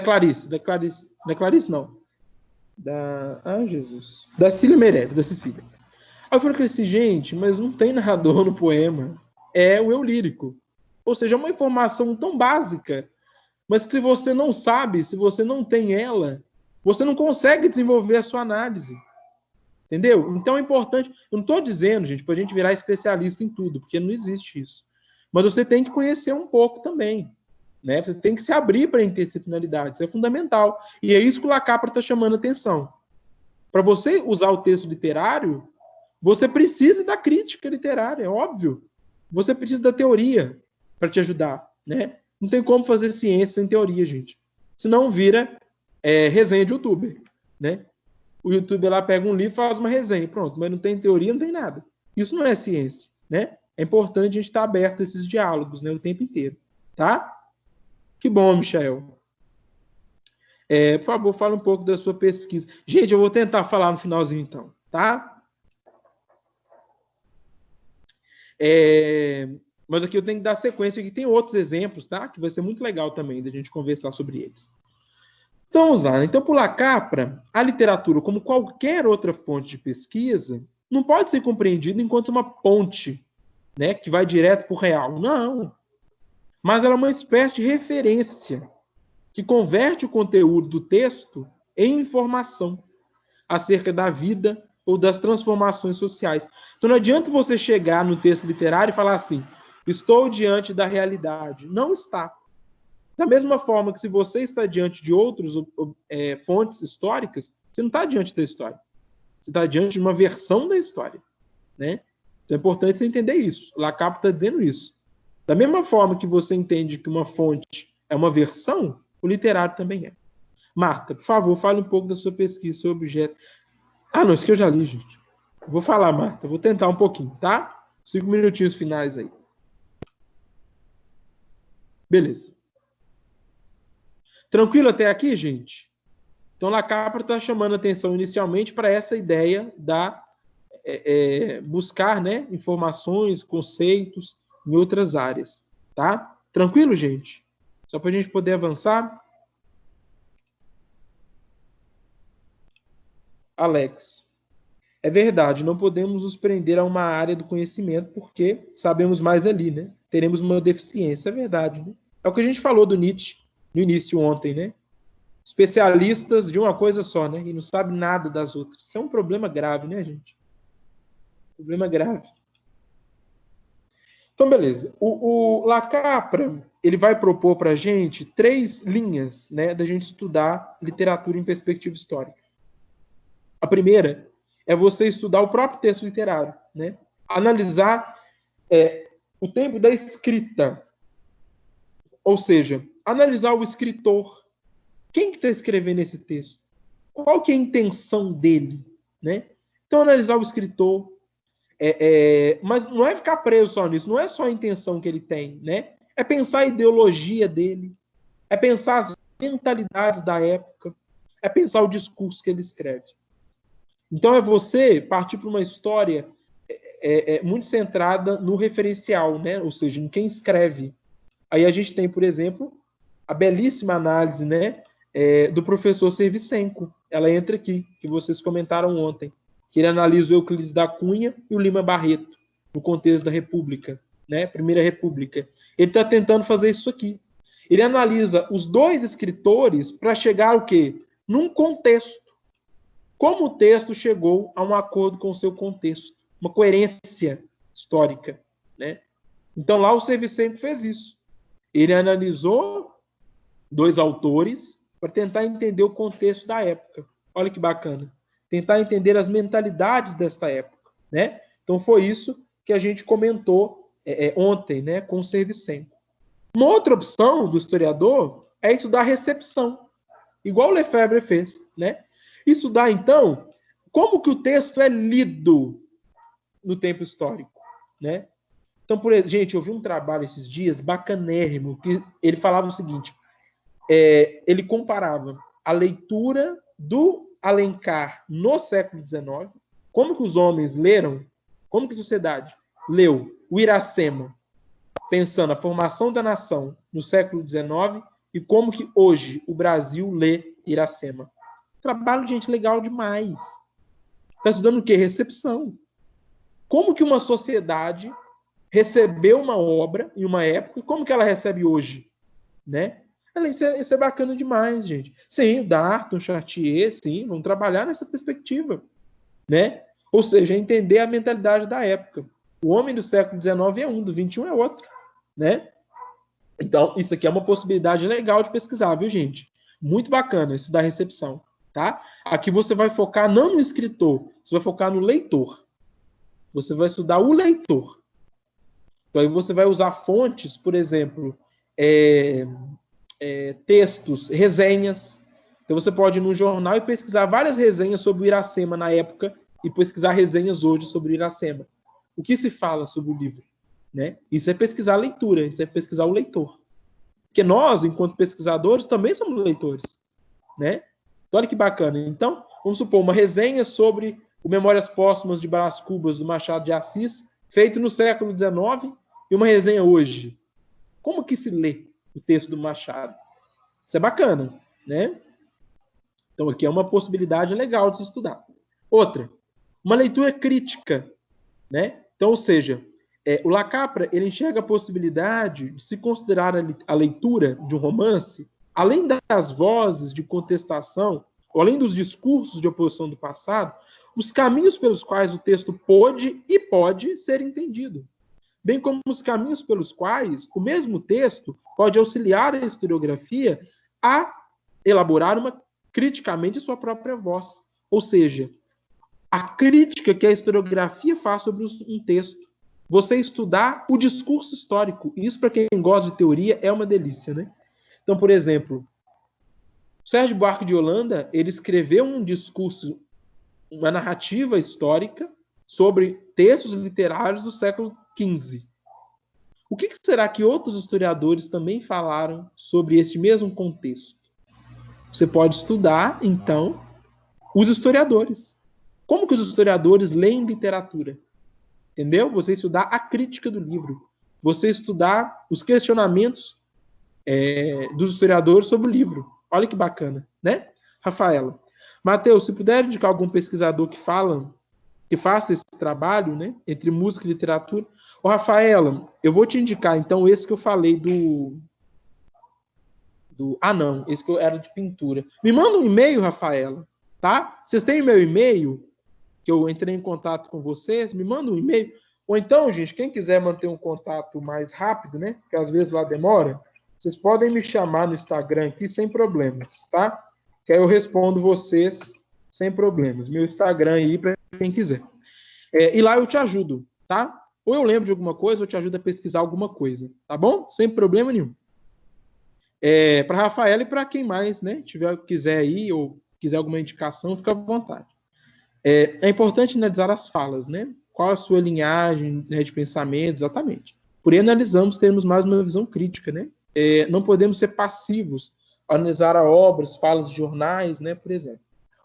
Clarice. Da Clarice não. Jesus. Da Cecília Meirelles, da Cecília. Aí eu falei assim, gente, mas não tem narrador no poema. É o eu lírico. Ou seja, é uma informação tão básica, mas que se você não sabe, se você não tem ela, você não consegue desenvolver a sua análise. Entendeu? Então é importante. Eu não estou dizendo, gente, para a gente virar especialista em tudo, porque não existe isso. Mas você tem que conhecer um pouco também. Né? Você tem que se abrir para a interdisciplinaridade. Isso é fundamental. E é isso que o Lacapra está chamando a atenção. Para você usar o texto literário, você precisa da crítica literária, é óbvio. Você precisa da teoria para te ajudar. Né? Não tem como fazer ciência sem teoria, gente. Senão vira resenha de youtuber. Né? O youtuber lá pega um livro e faz uma resenha. Pronto, mas não tem teoria, não tem nada. Isso não é ciência. Né? É importante a gente estar aberto a esses diálogos, né, o tempo inteiro. Tá? Que bom, Michael. Por favor, fala um pouco da sua pesquisa. Gente, eu vou tentar falar no finalzinho, então. Tá? Mas aqui eu tenho que dar sequência, aqui tem outros exemplos, tá? Que vai ser muito legal também da gente conversar sobre eles. Então, vamos lá. Então, por Lacapra, a literatura, como qualquer outra fonte de pesquisa, não pode ser compreendida enquanto uma ponte, né, que vai direto para o real. Não. Mas ela é uma espécie de referência que converte o conteúdo do texto em informação acerca da vida ou das transformações sociais. Então, não adianta você chegar no texto literário e falar assim, estou diante da realidade. Não está. Da mesma forma que se você está diante de outras fontes históricas, você não está diante da história. Você está diante de uma versão da história, né? Então é importante você entender isso. Lacapra está dizendo isso. Da mesma forma que você entende que uma fonte é uma versão, o literário também é. Marta, por favor, fale um pouco da sua pesquisa sobre objeto. Ah, não, isso que eu já li, gente. Vou falar, Marta. Vou tentar um pouquinho, tá? 5 minutinhos finais aí. Beleza. Tranquilo até aqui, gente? Então, Lacapra está chamando a atenção inicialmente para essa ideia da buscar, né, informações, conceitos em outras áreas, tá? Tranquilo, gente? Só para a gente poder avançar. Alex. É verdade, não podemos nos prender a uma área do conhecimento porque sabemos mais ali, né? Teremos uma deficiência, é verdade, né? É o que a gente falou do Nietzsche no início ontem, né? Especialistas de uma coisa só, né? E não sabe nada das outras. Isso é um problema grave, né, gente? Problema grave. Então, beleza. O Lacapra, ele vai propor para a gente 3 linhas, né, da gente estudar literatura em perspectiva histórica. A primeira é você estudar o próprio texto literário, né? Analisar o tempo da escrita. Ou seja, analisar o escritor. Quem que está escrevendo esse texto? Qual que é a intenção dele, né? Então, analisar o escritor. Mas não é ficar preso só nisso, não é só a intenção que ele tem, né? É pensar a ideologia dele, é pensar as mentalidades da época, é pensar o discurso que ele escreve. Então é você partir para uma história muito centrada no referencial, né? Ou seja, em quem escreve. Aí a gente tem, por exemplo, a belíssima análise, né, do professor Servicenco. Ela entra aqui, que vocês comentaram ontem, que ele analisa o Euclides da Cunha e o Lima Barreto, no contexto da República, né? Primeira República. Ele está tentando fazer isso aqui. Ele analisa os 2 escritores para chegar ao quê? Num contexto. Como o texto chegou a um acordo com o seu contexto. Uma coerência histórica, né? Então lá o Servicenco fez isso. Ele analisou 2 autores para tentar entender o contexto da época. Olha que bacana. Tentar entender as mentalidades desta época, né? Então foi isso que a gente comentou ontem, né, com o Servicenco. Uma outra opção do historiador é estudar a recepção, igual o Lefebvre fez, né? Estudar, então, como que o texto é lido no tempo histórico, né? Então, por exemplo, gente, eu vi um trabalho esses dias bacanérrimo, que ele falava o seguinte, ele comparava a leitura do Alencar no século XIX, como que os homens leram, como que a sociedade leu o Iracema, pensando a formação da nação no século XIX, e como que hoje o Brasil lê Iracema. Trabalho de gente legal demais. Está estudando o quê? Recepção. Como que uma sociedade recebeu uma obra em uma época e como que ela recebe hoje, né? Isso é bacana demais, gente. Sim, o Darton, Chartier, sim, vamos trabalhar nessa perspectiva, né? Ou seja, entender a mentalidade da época. O homem do século XIX é um, do XXI é outro, né? Então, isso aqui é uma possibilidade legal de pesquisar, viu, gente? Muito bacana isso da recepção, tá? Aqui você vai focar não no escritor, você vai focar no leitor. Você vai estudar o leitor. Então, aí você vai usar fontes, por exemplo, textos, resenhas. Então você pode ir no jornal e pesquisar várias resenhas sobre o Iracema na época e pesquisar resenhas hoje sobre o Iracema. O que se fala sobre o livro, né? Isso é pesquisar a leitura, isso é pesquisar o leitor. Porque nós, enquanto pesquisadores, também somos leitores, né? Então, olha que bacana. Então, vamos supor, uma resenha sobre o Memórias Póstumas de Brás Cubas, do Machado de Assis, feito no século XIX, e uma resenha hoje. Como que se lê o texto do Machado? Isso é bacana, né? Então, aqui é uma possibilidade legal de se estudar. Outra, uma leitura crítica, né? Então, ou seja, o Lacapra, ele enxerga a possibilidade de se considerar a leitura de um romance, além das vozes de contestação, ou além dos discursos de oposição do passado, os caminhos pelos quais o texto pôde e pode ser entendido, bem como os caminhos pelos quais o mesmo texto pode auxiliar a historiografia a elaborar criticamente sua própria voz. Ou seja, a crítica que a historiografia faz sobre um texto. Você estudar o discurso histórico. Isso, para quem gosta de teoria, é uma delícia, né? Então, por exemplo, Sérgio Buarque de Holanda, ele escreveu um discurso, uma narrativa histórica sobre textos literários do século XV. O que será que outros historiadores também falaram sobre esse mesmo contexto? Você pode estudar, então, os historiadores. Como que os historiadores leem literatura? Entendeu? Você estudar a crítica do livro. Você estudar os questionamentos dos historiadores sobre o livro. Olha que bacana, né? Rafaela. Matheus, se puder indicar algum pesquisador que faça esse trabalho, né? Entre música e literatura. Ô, Rafaela, eu vou te indicar, então, esse que eu falei não, esse que era de pintura. Me manda um e-mail, Rafaela, tá? Vocês têm meu e-mail? Que eu entrei em contato com vocês, me manda um e-mail. Ou então, gente, quem quiser manter um contato mais rápido, né? Porque às vezes lá demora, vocês podem me chamar no Instagram aqui sem problemas, tá? Que aí eu respondo vocês sem problemas. Meu Instagram aí para quem quiser. E lá eu te ajudo, tá? Ou eu lembro de alguma coisa, ou te ajudo a pesquisar alguma coisa, tá bom? Sem problema nenhum. Para Rafaela e para quem mais, né? Quiser ir ou quiser alguma indicação, fica à vontade. É importante analisar as falas, né? Qual a sua linhagem, né, de pensamento, exatamente. Por aí analisamos, temos mais uma visão crítica, né? Não podemos ser passivos ao analisar a obras, falas de jornais, né, por exemplo.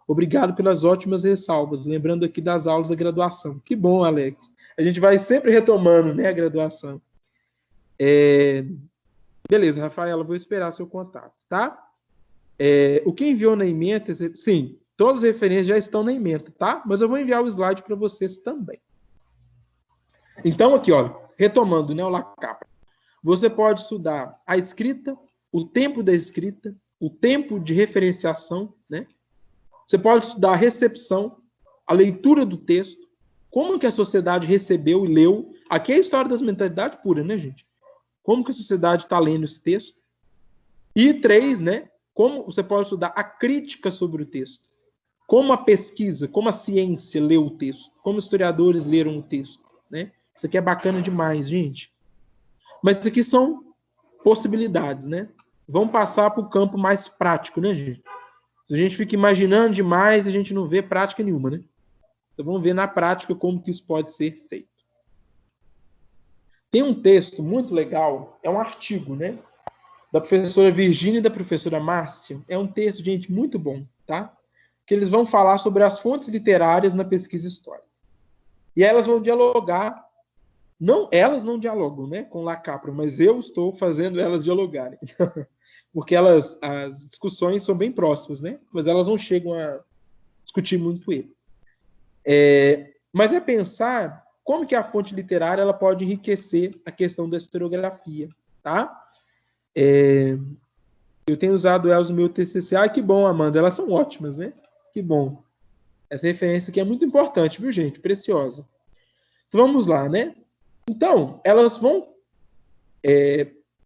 Obrigado pelas ótimas ressalvas, lembrando aqui das aulas da graduação. Que bom, Alex. A gente vai sempre retomando, né, a graduação. Beleza, Rafaela, vou esperar seu contato, tá? O que enviou na ementa, sim, todas as referências já estão na ementa, tá? Mas eu vou enviar o slide para vocês também. Então, aqui, ó, retomando, né, o LACAPRA. Você pode estudar a escrita, o tempo da escrita, o tempo de referenciação, né? Você pode estudar a recepção, a leitura do texto, como que a sociedade recebeu e leu. Aqui é a história das mentalidades pura, né, gente? Como que a sociedade está lendo esse texto. E 3, né? Como você pode estudar a crítica sobre o texto. Como a pesquisa, como a ciência leu o texto. Como historiadores leram o texto, né? Isso aqui é bacana demais, gente. Mas isso aqui são possibilidades, né? Vamos passar para o campo mais prático, né, gente? Se a gente fica imaginando demais, a gente não vê prática nenhuma, né? Então vamos ver na prática como que isso pode ser feito. Tem um texto muito legal, é um artigo, né? Da professora Virgínia e da professora Márcia. É um texto, gente, muito bom, tá? Que eles vão falar sobre as fontes literárias na pesquisa histórica. E elas vão dialogar. Elas não dialogam, né, com LACAPRA, mas eu estou fazendo elas dialogarem. Porque as discussões são bem próximas, né? Mas elas não chegam a discutir muito ele. Mas é pensar como que a fonte literária ela pode enriquecer a questão da historiografia, tá? Eu tenho usado elas no meu TCC. Ai, que bom, Amanda. Elas são ótimas, né? Que bom. Essa referência aqui é muito importante, viu, gente? Preciosa. Então, vamos lá, né? Então, elas vão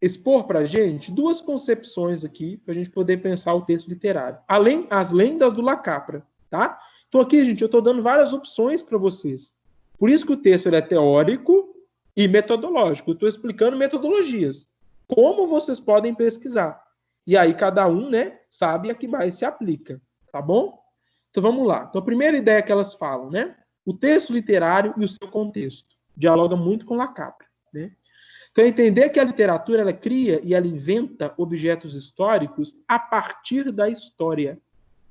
expor para a gente duas concepções aqui para a gente poder pensar o texto literário. As lendas do LACAPRA, tá? Então, aqui, gente, eu estou dando várias opções para vocês. Por isso que o texto ele é teórico e metodológico. Eu estou explicando metodologias. Como vocês podem pesquisar. E aí, cada um, né, sabe a que mais se aplica. Tá bom? Então, vamos lá. Então, a primeira ideia que elas falam, né? O texto literário e o seu contexto. Dialoga muito com LACAPRA, né? Então, entender que a literatura ela cria e ela inventa objetos históricos a partir da história.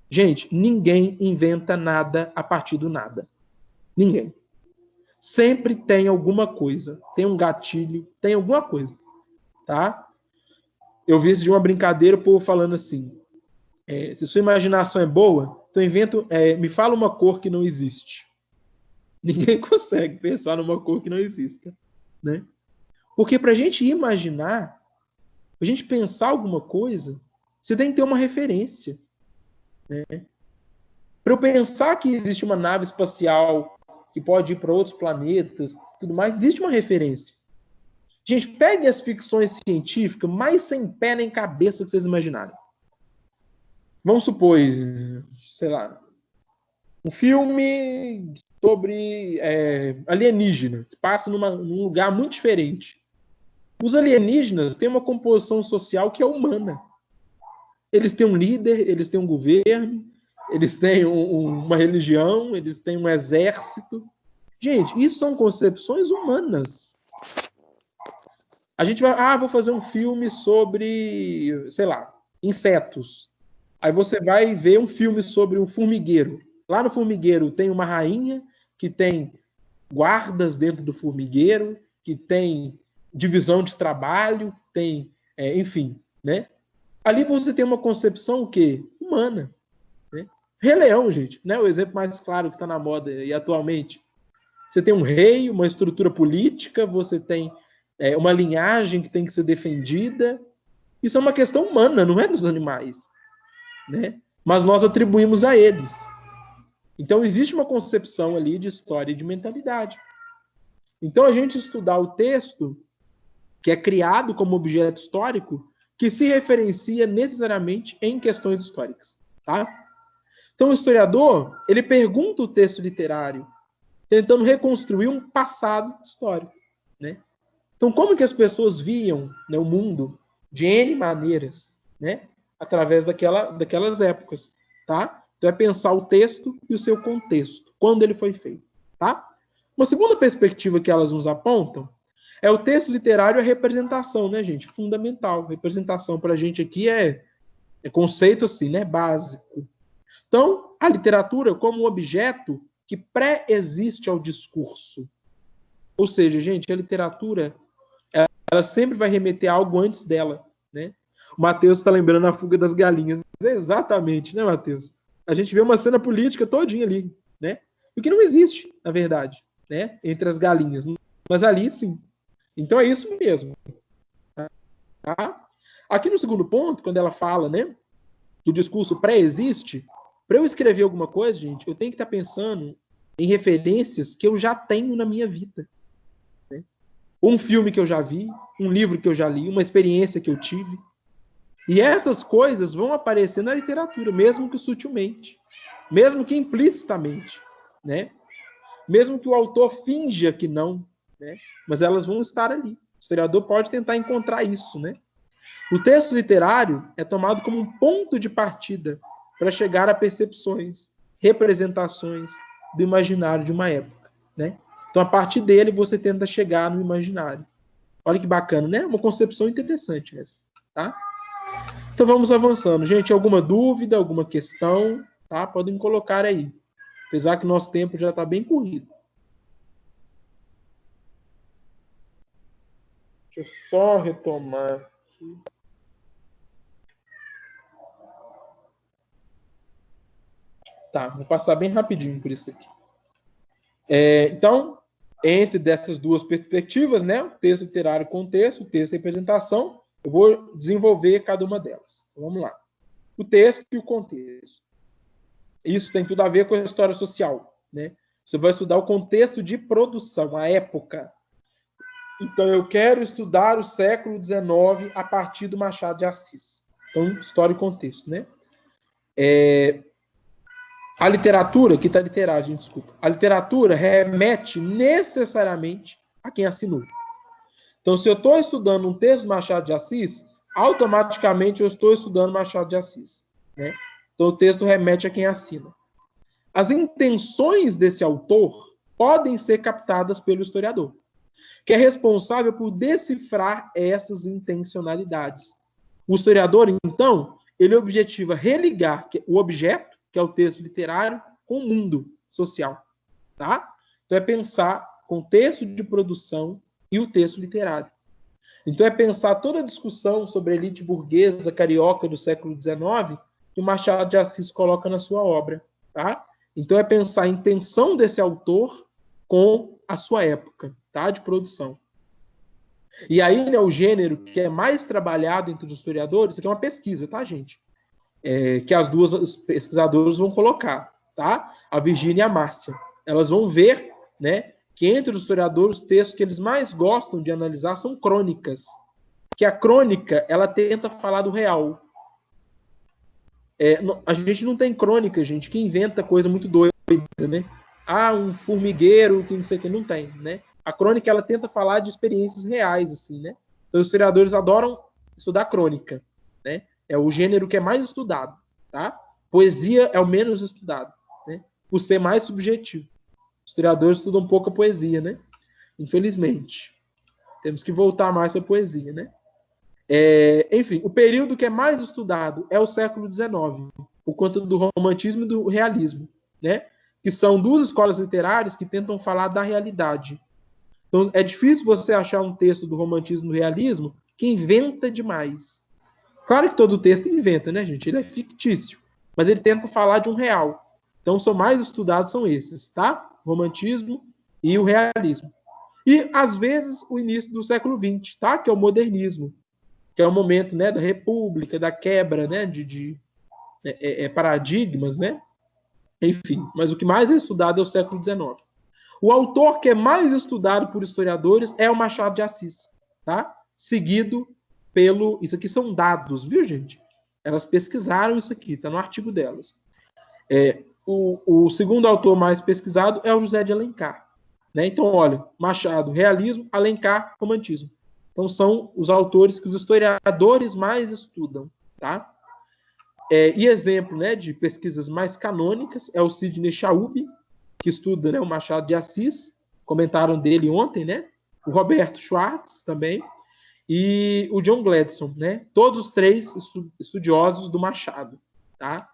Gente, ninguém inventa nada a partir do nada. Ninguém. Sempre tem alguma coisa. Tem um gatilho, tem alguma coisa. Tá? Eu vi isso de uma brincadeira, o povo falando assim, se sua imaginação é boa, então me fala uma cor que não existe. Ninguém consegue pensar numa cor que não exista, né? Porque para a gente imaginar, para a gente pensar alguma coisa, você tem que ter uma referência, né? Para eu pensar que existe uma nave espacial que pode ir para outros planetas, tudo mais, existe uma referência. Gente, pegue as ficções científicas mais sem pé nem cabeça que vocês imaginarem. Vamos supor, sei lá, um filme sobre alienígena, que passa num lugar muito diferente. Os alienígenas têm uma composição social que é humana. Eles têm um líder, eles têm um governo, eles têm uma religião, eles têm um exército. Gente, isso são concepções humanas. A gente vai, vou fazer um filme sobre, sei lá, insetos. Aí você vai ver um filme sobre um formigueiro. Lá no formigueiro tem uma rainha que tem guardas dentro do formigueiro, que tem divisão de trabalho, tem, enfim, né? Ali você tem uma concepção o quê? Humana. Né? Rei Leão, gente, né? O exemplo mais claro que está na moda e atualmente. Você tem um rei, uma estrutura política, você tem uma linhagem que tem que ser defendida. Isso é uma questão humana, não é dos animais. Né? Mas nós atribuímos a eles. Então, existe uma concepção ali de história e de mentalidade. Então, a gente estudar o texto, que é criado como objeto histórico, que se referencia necessariamente em questões históricas. Tá? Então, o historiador, ele pergunta o texto literário, tentando reconstruir um passado histórico. Né? Então, como que as pessoas viam, né, o mundo de N maneiras, né, através daquelas épocas, tá? Então, é pensar o texto e o seu contexto, quando ele foi feito, tá? Uma segunda perspectiva que elas nos apontam é o texto literário e a representação, né, gente? Fundamental. Representação para a gente aqui é conceito, assim, né, básico. Então, a literatura como um objeto que pré-existe ao discurso. Ou seja, gente, a literatura ela sempre vai remeter a algo antes dela, né? O Matheus está lembrando a fuga das galinhas. Exatamente, né, Matheus? A gente vê uma cena política todinha ali, né? O que não existe, na verdade, né? Entre as galinhas. Mas ali, sim. Então é isso mesmo. Tá? Aqui no segundo ponto, quando ela fala, né, que o discurso pré-existe, para eu escrever alguma coisa, gente, eu tenho que estar pensando em referências que eu já tenho na minha vida. Né? Um filme que eu já vi, um livro que eu já li, uma experiência que eu tive. E essas coisas vão aparecer na literatura, mesmo que sutilmente, mesmo que implicitamente, né? Mesmo que o autor finja que não, né? Mas elas vão estar ali. O historiador pode tentar encontrar isso, né? O texto literário é tomado como um ponto de partida para chegar a percepções, representações do imaginário de uma época, né? Então, a partir dele, você tenta chegar no imaginário. Olha que bacana, né? Uma concepção interessante essa, tá? Então vamos avançando. Gente, alguma dúvida, alguma questão, tá? Podem colocar aí. Apesar que nosso tempo já está bem corrido. Deixa eu só retomar aqui. Tá, vou passar bem rapidinho por isso aqui. Então, entre dessas duas perspectivas, né? O texto literário contexto, o texto representação, eu vou desenvolver cada uma delas. Então, vamos lá. O texto e o contexto. Isso tem tudo a ver com a história social, né? Você vai estudar o contexto de produção, a época. Então, eu quero estudar o século XIX a partir do Machado de Assis. Então, história e contexto, né? A literatura, aqui está literário, gente, desculpa. A literatura remete necessariamente a quem assinou. Então, se eu estou estudando um texto do Machado de Assis, automaticamente eu estou estudando Machado de Assis, né? Então, o texto remete a quem assina. As intenções desse autor podem ser captadas pelo historiador, que é responsável por decifrar essas intencionalidades. O historiador, então, ele objetiva religar o objeto, que é o texto literário, com o mundo social. Tá? Então, é pensar contexto de produção e o texto literário. Então, é pensar toda a discussão sobre a elite burguesa carioca do século XIX que o Machado de Assis coloca na sua obra. Tá? Então, é pensar a intenção desse autor com a sua época, tá? De produção. E aí, né, o gênero que é mais trabalhado entre os historiadores, isso aqui é uma pesquisa, tá, gente? Que as duas pesquisadoras vão colocar, tá? A Virgínia e a Márcia. Elas vão ver, né, que entre os historiadores, os textos que eles mais gostam de analisar são crônicas. Que a crônica, ela tenta falar do real. A gente não tem crônica, gente, que inventa coisa muito doida. né? Um formigueiro que não sei o que, não tem, né? A crônica, ela tenta falar de experiências reais, assim, né? Então, os historiadores adoram estudar crônica, né? É o gênero que é mais estudado, tá? Poesia é o menos estudado, né? Por ser mais subjetivo. Os historiadores estudam um pouco a poesia, né? Infelizmente. Temos que voltar mais para a poesia, né? Enfim, o período que é mais estudado é o século XIX, por conta do romantismo e do realismo, né? Que são duas escolas literárias que tentam falar da realidade. Então, é difícil você achar um texto do romantismo e do realismo que inventa demais. Claro que todo texto inventa, né, gente? Ele é fictício, mas ele tenta falar de um real. Então, os mais estudados são esses, tá? O romantismo e o realismo. E, às vezes, o início do século XX, tá? Que é o modernismo, que é o momento, né, da república, da quebra, né, de paradigmas, né? Enfim, mas o que mais é estudado é o século XIX. O autor que é mais estudado por historiadores é o Machado de Assis, tá? Seguido pelo... Isso aqui são dados, viu, gente? Elas pesquisaram isso aqui, tá no artigo delas. O segundo autor mais pesquisado é o José de Alencar, né? Então, olha, Machado, realismo, Alencar, romantismo. Então, são os autores que os historiadores mais estudam, tá? E exemplo, né, de pesquisas mais canônicas é o Sidney Chaub, que estuda, né, o Machado de Assis, comentaram dele ontem, né? O Roberto Schwartz também, e o John Gladson, né? Todos os três estudiosos do Machado, tá?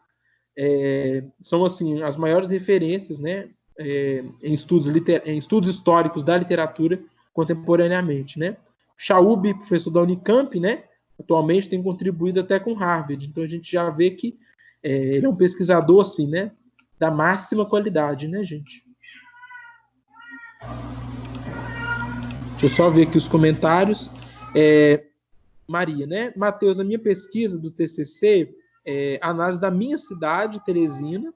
São, assim, as maiores referências, né, em estudos históricos da literatura contemporaneamente, né? Chaub, professor da Unicamp, né? Atualmente tem contribuído até com Harvard, então a gente já vê que ele é um pesquisador, assim, né, da máxima qualidade, né, gente? Deixa eu só ver aqui os comentários. Maria, né? Matheus, a minha pesquisa do TCC análise da minha cidade, Teresina,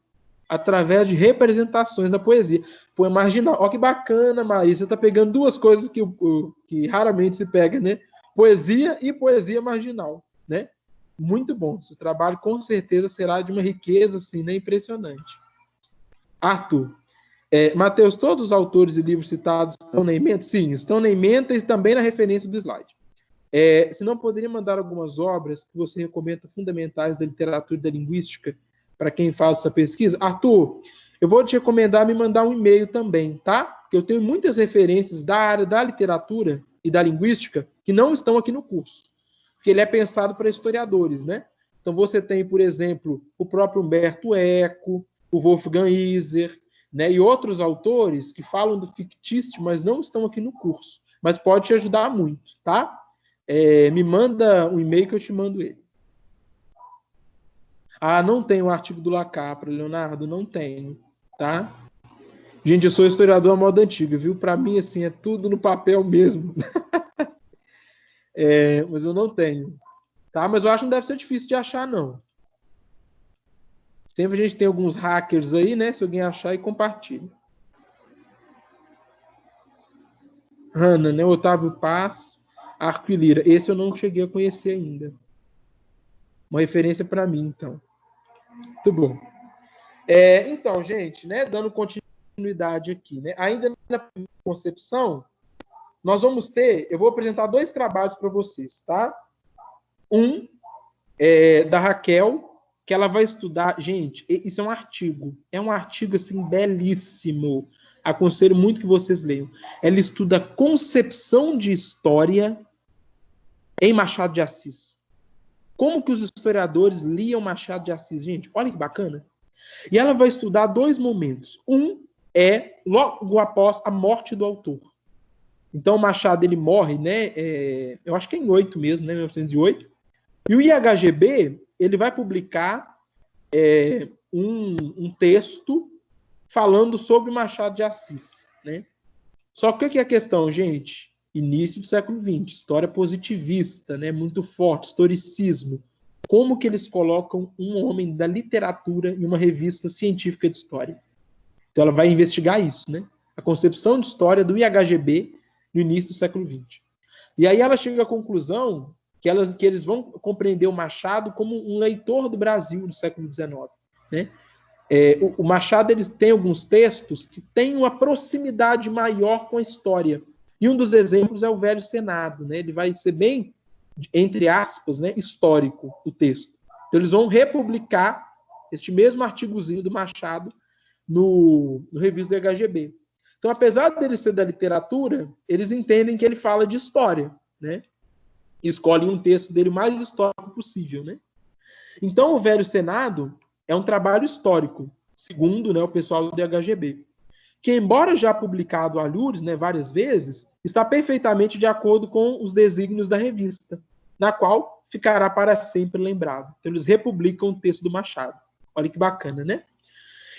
através de representações da poesia. Poema marginal. Olha que bacana, Maria. Você está pegando duas coisas que raramente se pega, né? Poesia e poesia marginal, né? Muito bom. Esse trabalho com certeza será de uma riqueza assim, né? Impressionante. Arthur. Matheus, todos os autores e livros citados estão na ementa? Sim, estão na ementa e também na referência do slide. Se não poderia mandar algumas obras que você recomenda fundamentais da literatura e da linguística para quem faz essa pesquisa? Arthur, eu vou te recomendar me mandar um e-mail também, tá? Porque eu tenho muitas referências da área da literatura e da linguística que não estão aqui no curso, porque ele é pensado para historiadores, né? Então você tem, por exemplo, o próprio Humberto Eco, o Wolfgang Iser, né? E outros autores que falam do fictício, mas não estão aqui no curso, mas pode te ajudar muito, tá? Me manda um e-mail que eu te mando ele. Não tem o artigo do Lacapra, Leonardo, não tenho, tá? Gente, eu sou historiador à moda antiga, viu? Para mim, assim, é tudo no papel mesmo. Mas eu não tenho, tá? Mas eu acho que não deve ser difícil de achar, não. Sempre a gente tem alguns hackers aí, né? Se alguém achar, e compartilha. Hanna, né? Otávio Paz, Arco e Lira. Esse eu não cheguei a conhecer ainda. Uma referência para mim, então. Muito bom. Então, gente, né? Dando continuidade aqui, né? Ainda na concepção, nós vamos ter... Eu vou apresentar 2 trabalhos para vocês, tá? Um da Raquel, que ela vai estudar... Gente, isso é um artigo. É um artigo, assim, belíssimo. Aconselho muito que vocês leiam. Ela estuda concepção de história em Machado de Assis. Como que os historiadores liam Machado de Assis? Gente, olha que bacana. E ela vai estudar 2 momentos. Um é logo após a morte do autor. Então, o Machado, ele morre, né? Eu acho que é em 8 mesmo, né? 1908. E o IHGB, ele vai publicar um texto falando sobre Machado de Assis, né? Só que o que é a questão, gente? Início do século XX, história positivista, né? Muito forte, historicismo. Como que eles colocam um homem da literatura em uma revista científica de história? Então ela vai investigar isso, né? A concepção de história do IHGB no início do século XX. E aí ela chega à conclusão que eles vão compreender o Machado como um leitor do Brasil do século XIX, né? O Machado ele tem alguns textos que têm uma proximidade maior com a história. E um dos exemplos é o Velho Senado, né? Ele vai ser bem, entre aspas, né, histórico o texto. Então eles vão republicar este mesmo artigozinho do Machado no revista do HGB. Então, apesar dele ser da literatura, eles entendem que ele fala de história, né? E escolhem um texto dele mais histórico possível, né? Então, o Velho Senado é um trabalho histórico, segundo, né, o pessoal do HGB, que, embora já publicado a Lourdes, né, várias vezes, está perfeitamente de acordo com os desígnios da revista, na qual ficará para sempre lembrado. Então, eles republicam o texto do Machado. Olha que bacana, né?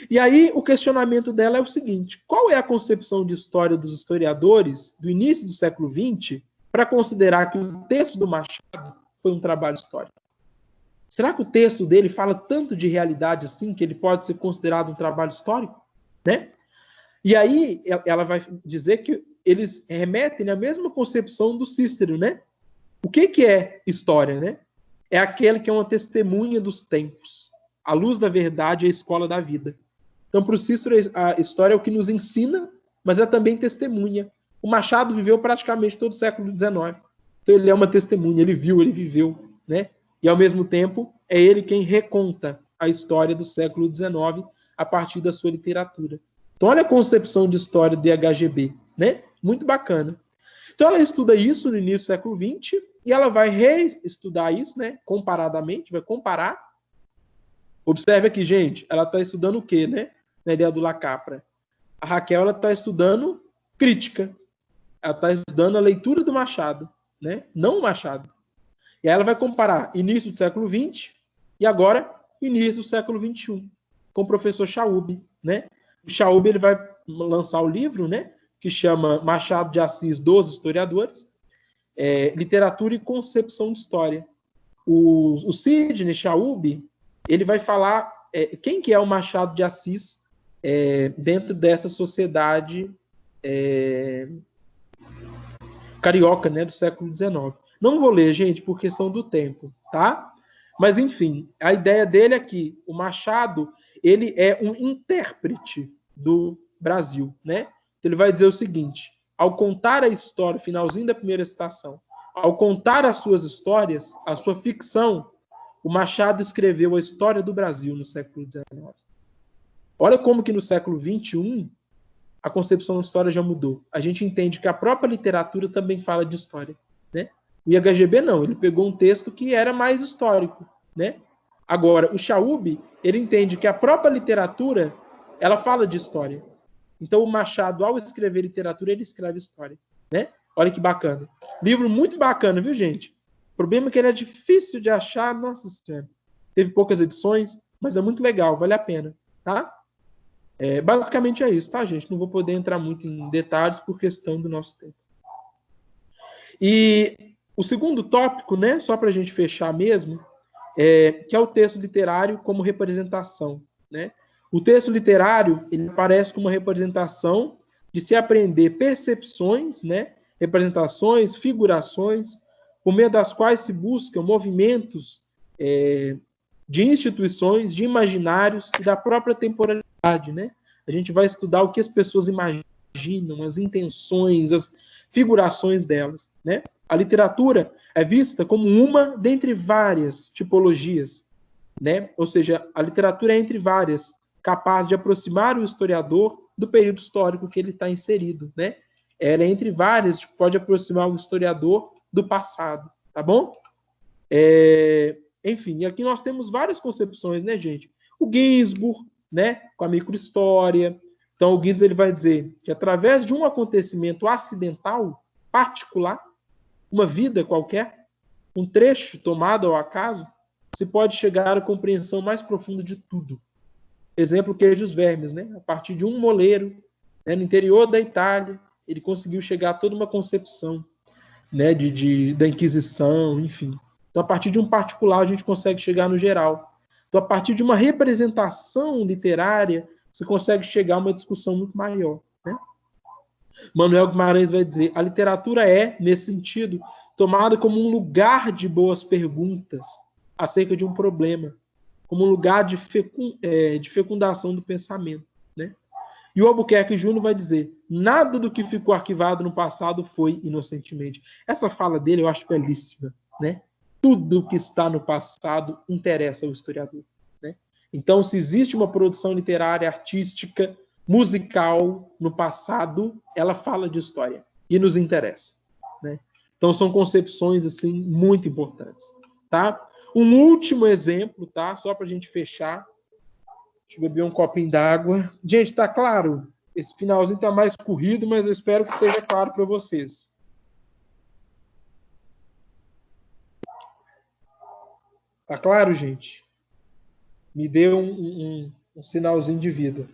E aí, o questionamento dela é o seguinte: qual é a concepção de história dos historiadores do início do século XX para considerar que o texto do Machado foi um trabalho histórico? Será que o texto dele fala tanto de realidade assim que ele pode ser considerado um trabalho histórico? Né? E aí ela vai dizer que eles remetem à mesma concepção do Cícero, né? O que é história, né? É aquele que é uma testemunha dos tempos. A luz da verdade é a escola da vida. Então, para o Cícero, a história é o que nos ensina, mas é também testemunha. O Machado viveu praticamente todo o século XIX. Então, ele é uma testemunha, ele viu, ele viveu, né? E, ao mesmo tempo, é ele quem reconta a história do século XIX a partir da sua literatura. Então, olha a concepção de história do HGB, né? Muito bacana. Então, ela estuda isso no início do século XX e ela vai reestudar isso, né? Comparadamente, vai comparar. Observe aqui, gente, ela está estudando o quê, né? Na ideia do Lacapra. A Raquel, ela está estudando crítica. Ela está estudando a leitura do Machado, né? Não o Machado. E aí ela vai comparar início do século XX e agora início do século XXI, com o professor Chaub, né? O Chaub, ele vai lançar o livro, né? Que chama Machado de Assis dos Historiadores, Literatura e Concepção de História. O Sidney Chaub, ele vai falar quem que é o Machado de Assis dentro dessa sociedade carioca, né, do século XIX. Não vou ler, gente, por questão do tempo, tá? Mas, enfim, a ideia dele é que o Machado, ele é um intérprete do Brasil, né? Então, ele vai dizer o seguinte: ao contar a história, finalzinho da primeira citação, ao contar as suas histórias, a sua ficção, o Machado escreveu a história do Brasil no século XIX. Olha como que no século XXI a concepção da história já mudou. A gente entende que a própria literatura também fala de história, né? O IHGB não, ele pegou um texto que era mais histórico, né? Agora, o Chaub, ele entende que a própria literatura, ela fala de história. Então, o Machado, ao escrever literatura, ele escreve história, né? Olha que bacana. Livro muito bacana, viu, gente? O problema é que ele é difícil de achar, nossa senhora. Teve poucas edições, mas é muito legal, vale a pena, tá? Basicamente é isso, tá, gente? Não vou poder entrar muito em detalhes por questão do nosso tempo. E o segundo tópico, né, só para a gente fechar mesmo, que é o texto literário como representação, né? O texto literário, ele aparece como uma representação de se aprender percepções, né, representações, figurações, por meio das quais se buscam movimentos de instituições, de imaginários e da própria temporalidade, né? A gente vai estudar o que as pessoas imaginam, as intenções, as figurações delas, né? A literatura é vista como uma dentre várias tipologias, né? Ou seja, a literatura é entre várias, capaz de aproximar o historiador do período histórico que ele está inserido, né? Ela é entre várias, pode aproximar o historiador do passado, tá bom? Enfim, aqui nós temos várias concepções, né, gente? O Ginsburg, né, com a microhistória. Então, o Ginsburg ele vai dizer que através de um acontecimento acidental, particular, uma vida qualquer, um trecho tomado ao acaso, se pode chegar à compreensão mais profunda de tudo. Exemplo, Queijo dos Vermes, né? A partir de um moleiro, né, no interior da Itália, ele conseguiu chegar a toda uma concepção, né, da Inquisição, enfim. Então, a partir de um particular, a gente consegue chegar no geral. Então, a partir de uma representação literária, você consegue chegar a uma discussão muito maior, né? Manuel Guimarães vai dizer: a literatura é, nesse sentido, tomada como um lugar de boas perguntas acerca de um problema, como um lugar de fecundação do pensamento, né? E o Albuquerque Júnior vai dizer: nada do que ficou arquivado no passado foi inocentemente. Essa fala dele eu acho belíssima, né? Tudo que está no passado interessa ao historiador, né? Então, se existe uma produção literária, artística, musical no passado, ela fala de história e nos interessa, né? Então, são concepções assim muito importantes, tá? Um último exemplo, tá? Só para a gente fechar. Deixa eu beber um copinho d'água. Gente, tá claro? Esse finalzinho tá mais corrido, mas eu espero que esteja claro para vocês. Tá claro, gente? Me dê um sinalzinho de vida.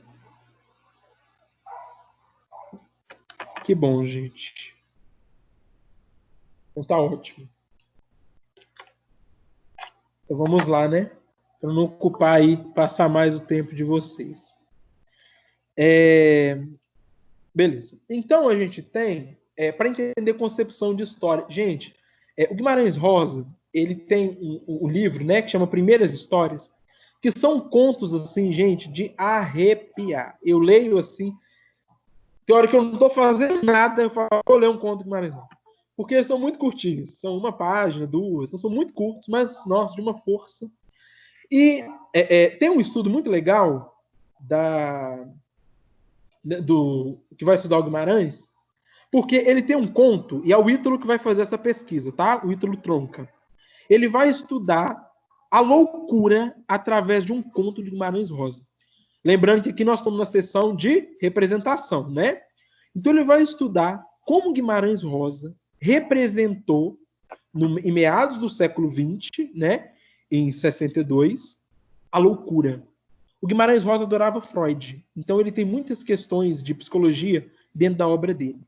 Que bom, gente. Então tá ótimo. Então vamos lá, né? Para não ocupar aí, passar mais o tempo de vocês. Beleza. Então a gente tem, para entender concepção de história. Gente, o Guimarães Rosa, ele tem um livro, né, que chama Primeiras Histórias, que são contos, assim, gente, de arrepiar. Eu leio, assim, tem hora que eu não estou fazendo nada, eu falo, vou ler um conto do Guimarães Rosa. Porque eles são muito curtinhos. São uma página, duas, então são muito curtos, mas, nossa, de uma força. E tem um estudo muito legal do que vai estudar o Guimarães, porque ele tem um conto, e é o Ítalo que vai fazer essa pesquisa, tá? O Ítalo Tronca. Ele vai estudar a loucura através de um conto de Guimarães Rosa. Lembrando que aqui nós estamos na seção de representação, né? Então ele vai estudar como Guimarães Rosa representou, em meados do século XX, né? Em 62, a loucura. O Guimarães Rosa adorava Freud, então ele tem muitas questões de psicologia dentro da obra dele.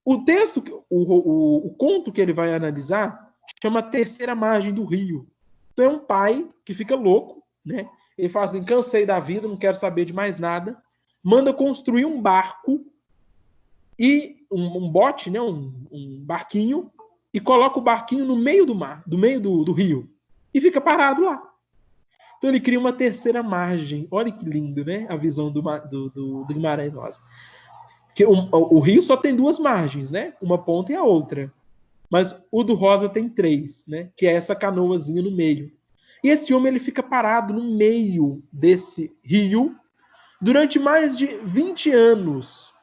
O texto, o conto que ele vai analisar chama Terceira Margem do Rio. Então é um pai que fica louco, né? Ele fala assim, cansei da vida, não quero saber de mais nada. Manda construir um barco e um bote, né? Um barquinho, e coloca o barquinho no meio do mar, do meio do rio, e fica parado lá. Então ele cria uma terceira margem. Olha que lindo, né? A visão do Guimarães Rosa. Porque o rio só tem duas margens, né? Uma ponta e a outra. Mas o do Rosa tem três, né? Que é essa canoazinha no meio. E esse homem ele fica parado no meio desse rio durante mais de 20 anos.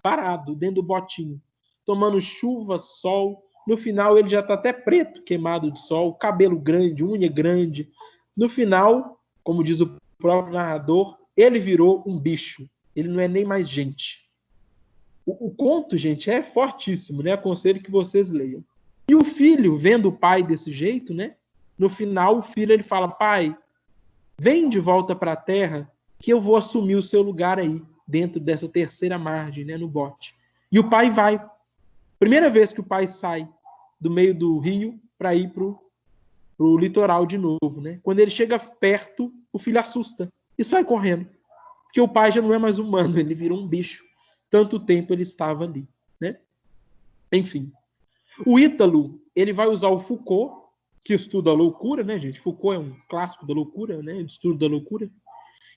Parado, dentro do botinho. Tomando chuva, sol. No final ele já está até preto, queimado de sol. Cabelo grande, unha grande. No final, como diz o próprio narrador, ele virou um bicho. Ele não é nem mais gente. O conto, gente, é fortíssimo, né? Aconselho que vocês leiam. E o filho, vendo o pai desse jeito, né? No final, o filho ele fala, pai, vem de volta para a terra que eu vou assumir o seu lugar aí, dentro dessa terceira margem, né? No bote. E o pai vai. Primeira vez que o pai sai do meio do rio para ir pro litoral de novo, né? Quando ele chega perto, o filho assusta e sai correndo. Porque o pai já não é mais humano, ele virou um bicho. Tanto tempo ele estava ali, né? Enfim. O Ítalo, ele vai usar o Foucault, que estuda a loucura, né, gente? Foucault é um clássico da loucura, né? Estudo da loucura.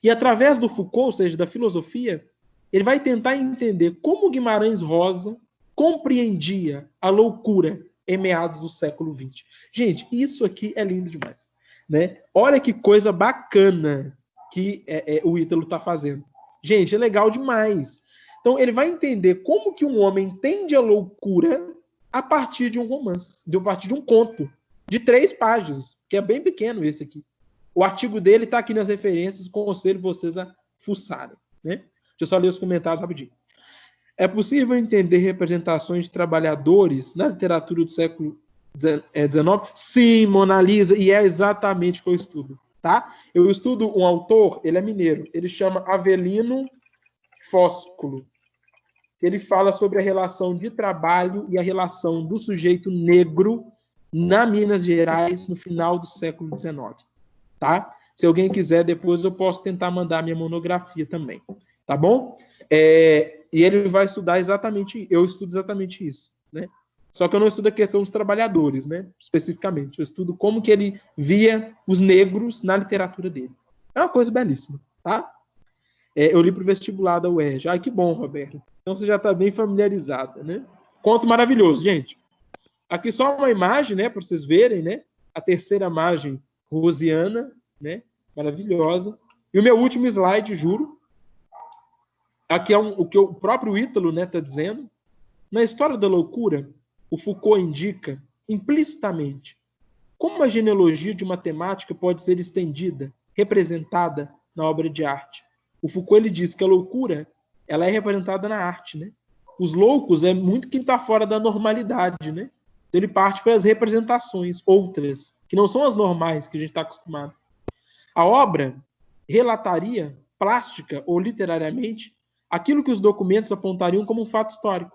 E através do Foucault, ou seja, da filosofia, ele vai tentar entender como Guimarães Rosa compreendia a loucura em meados do século XX. Gente, isso aqui é lindo demais, né? Olha que coisa bacana que o Ítalo está fazendo. Gente, é legal demais. Então, ele vai entender como que um homem entende a loucura a partir de um romance, a partir de um conto, de 3 páginas, que é bem pequeno esse aqui. O artigo dele está aqui nas referências, conselho vocês a fuçarem, né? Deixa eu só ler os comentários rapidinho. É possível entender representações de trabalhadores na literatura do século XIX? Sim, Mona Lisa, e é exatamente o que eu estudo, tá? Eu estudo um autor, ele é mineiro, ele chama Avelino Fósculo. Ele fala sobre a relação de trabalho e a relação do sujeito negro na Minas Gerais no final do século XIX, tá? Se alguém quiser, depois eu posso tentar mandar minha monografia também, tá bom? E ele vai estudar exatamente, eu estudo exatamente isso, né? Só que eu não estudo a questão dos trabalhadores, né? Especificamente. Eu estudo como que ele via os negros na literatura dele. É uma coisa belíssima, tá? Eu li para o vestibular da UERJ. Ai, que bom, Roberto. Então você já está bem familiarizada, né? Conto maravilhoso, gente. Aqui só uma imagem, né? Para vocês verem, né? A terceira imagem rosiana, né? Maravilhosa. E o meu último slide, juro. Aqui é o que o próprio Ítalo, né, está dizendo. Na história da loucura, o Foucault indica implicitamente como a genealogia de uma temática pode ser estendida, representada na obra de arte. O Foucault ele diz que a loucura ela é representada na arte, né? Os loucos é muito quem está fora da normalidade, né? Então ele parte para as representações outras, que não são as normais que a gente está acostumado. A obra relataria, plástica ou literariamente, aquilo que os documentos apontariam como um fato histórico,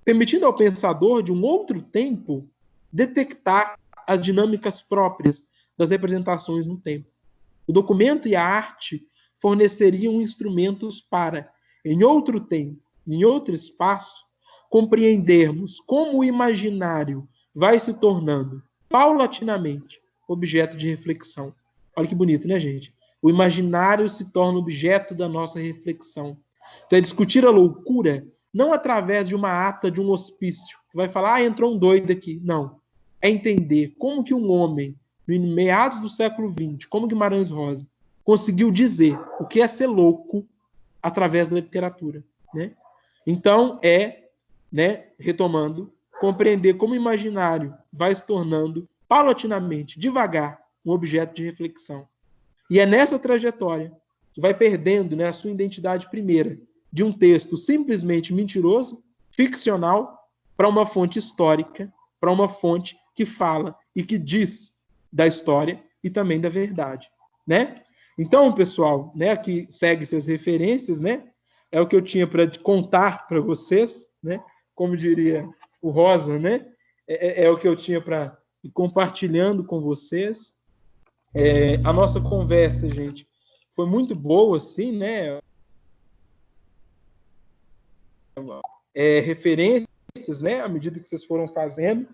permitindo ao pensador de um outro tempo detectar as dinâmicas próprias das representações no tempo. O documento e a arte forneceriam instrumentos para, em outro tempo, em outro espaço, compreendermos como o imaginário vai se tornando, paulatinamente, objeto de reflexão. Olha que bonito, né, gente? O imaginário se torna objeto da nossa reflexão. Então, é discutir a loucura não através de uma ata de um hospício, que vai falar, entrou um doido aqui. Não. É entender como que um homem, em meados do século XX, como Guimarães Rosa, conseguiu dizer o que é ser louco através da literatura. Né? Então, retomando, compreender como o imaginário vai se tornando, paulatinamente, devagar, um objeto de reflexão. E é nessa trajetória que vai perdendo, né, a sua identidade primeira, de um texto simplesmente mentiroso, ficcional, para uma fonte histórica, para uma fonte que fala e que diz da história e também da verdade, né? Então, pessoal, né, aqui segue-se as referências, né? É o que eu tinha para contar para vocês, né? Como diria o Rosa, né? É o que eu tinha para ir compartilhando com vocês. A nossa conversa, gente, foi muito boa, assim, né? Referências, né? À medida que vocês foram fazendo.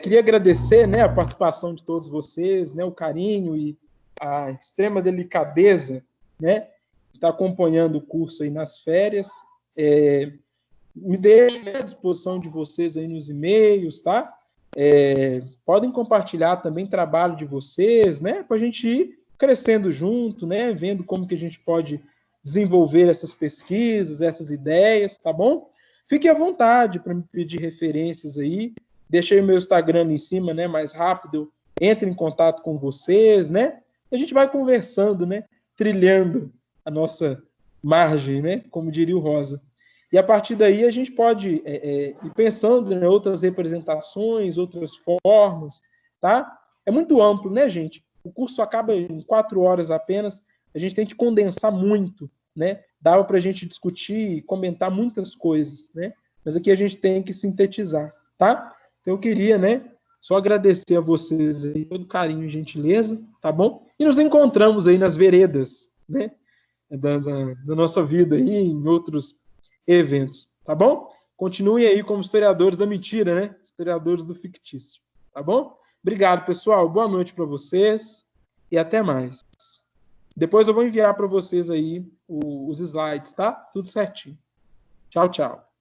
Queria agradecer, né, a participação de todos vocês, né? O carinho e a extrema delicadeza, né? De estar acompanhando o curso aí nas férias. Me deixo à disposição de vocês aí nos e-mails, tá? Podem compartilhar também o trabalho de vocês, né? Para a gente ir crescendo junto, né? Vendo como que a gente pode desenvolver essas pesquisas, essas ideias, tá bom? Fique à vontade para me pedir referências aí. Deixei o meu Instagram em cima, né? Mais rápido, entre em contato com vocês, né? E a gente vai conversando, né? Trilhando a nossa margem, né? Como diria o Rosa. E a partir daí a gente pode ir pensando em outras representações, outras formas, tá? É muito amplo, né, gente? O curso acaba em 4 horas apenas, a gente tem que condensar muito, né? Dava para a gente discutir e comentar muitas coisas, né? Mas aqui a gente tem que sintetizar, tá? Então eu queria, né, só agradecer a vocês aí, todo carinho e gentileza, tá bom? E nos encontramos aí nas veredas, né? Da nossa vida aí, em outros eventos, tá bom? Continuem aí como historiadores da mentira, né? Historiadores do fictício, tá bom? Obrigado, pessoal. Boa noite para vocês e até mais. Depois eu vou enviar para vocês aí os slides, tá? Tudo certinho. Tchau, tchau.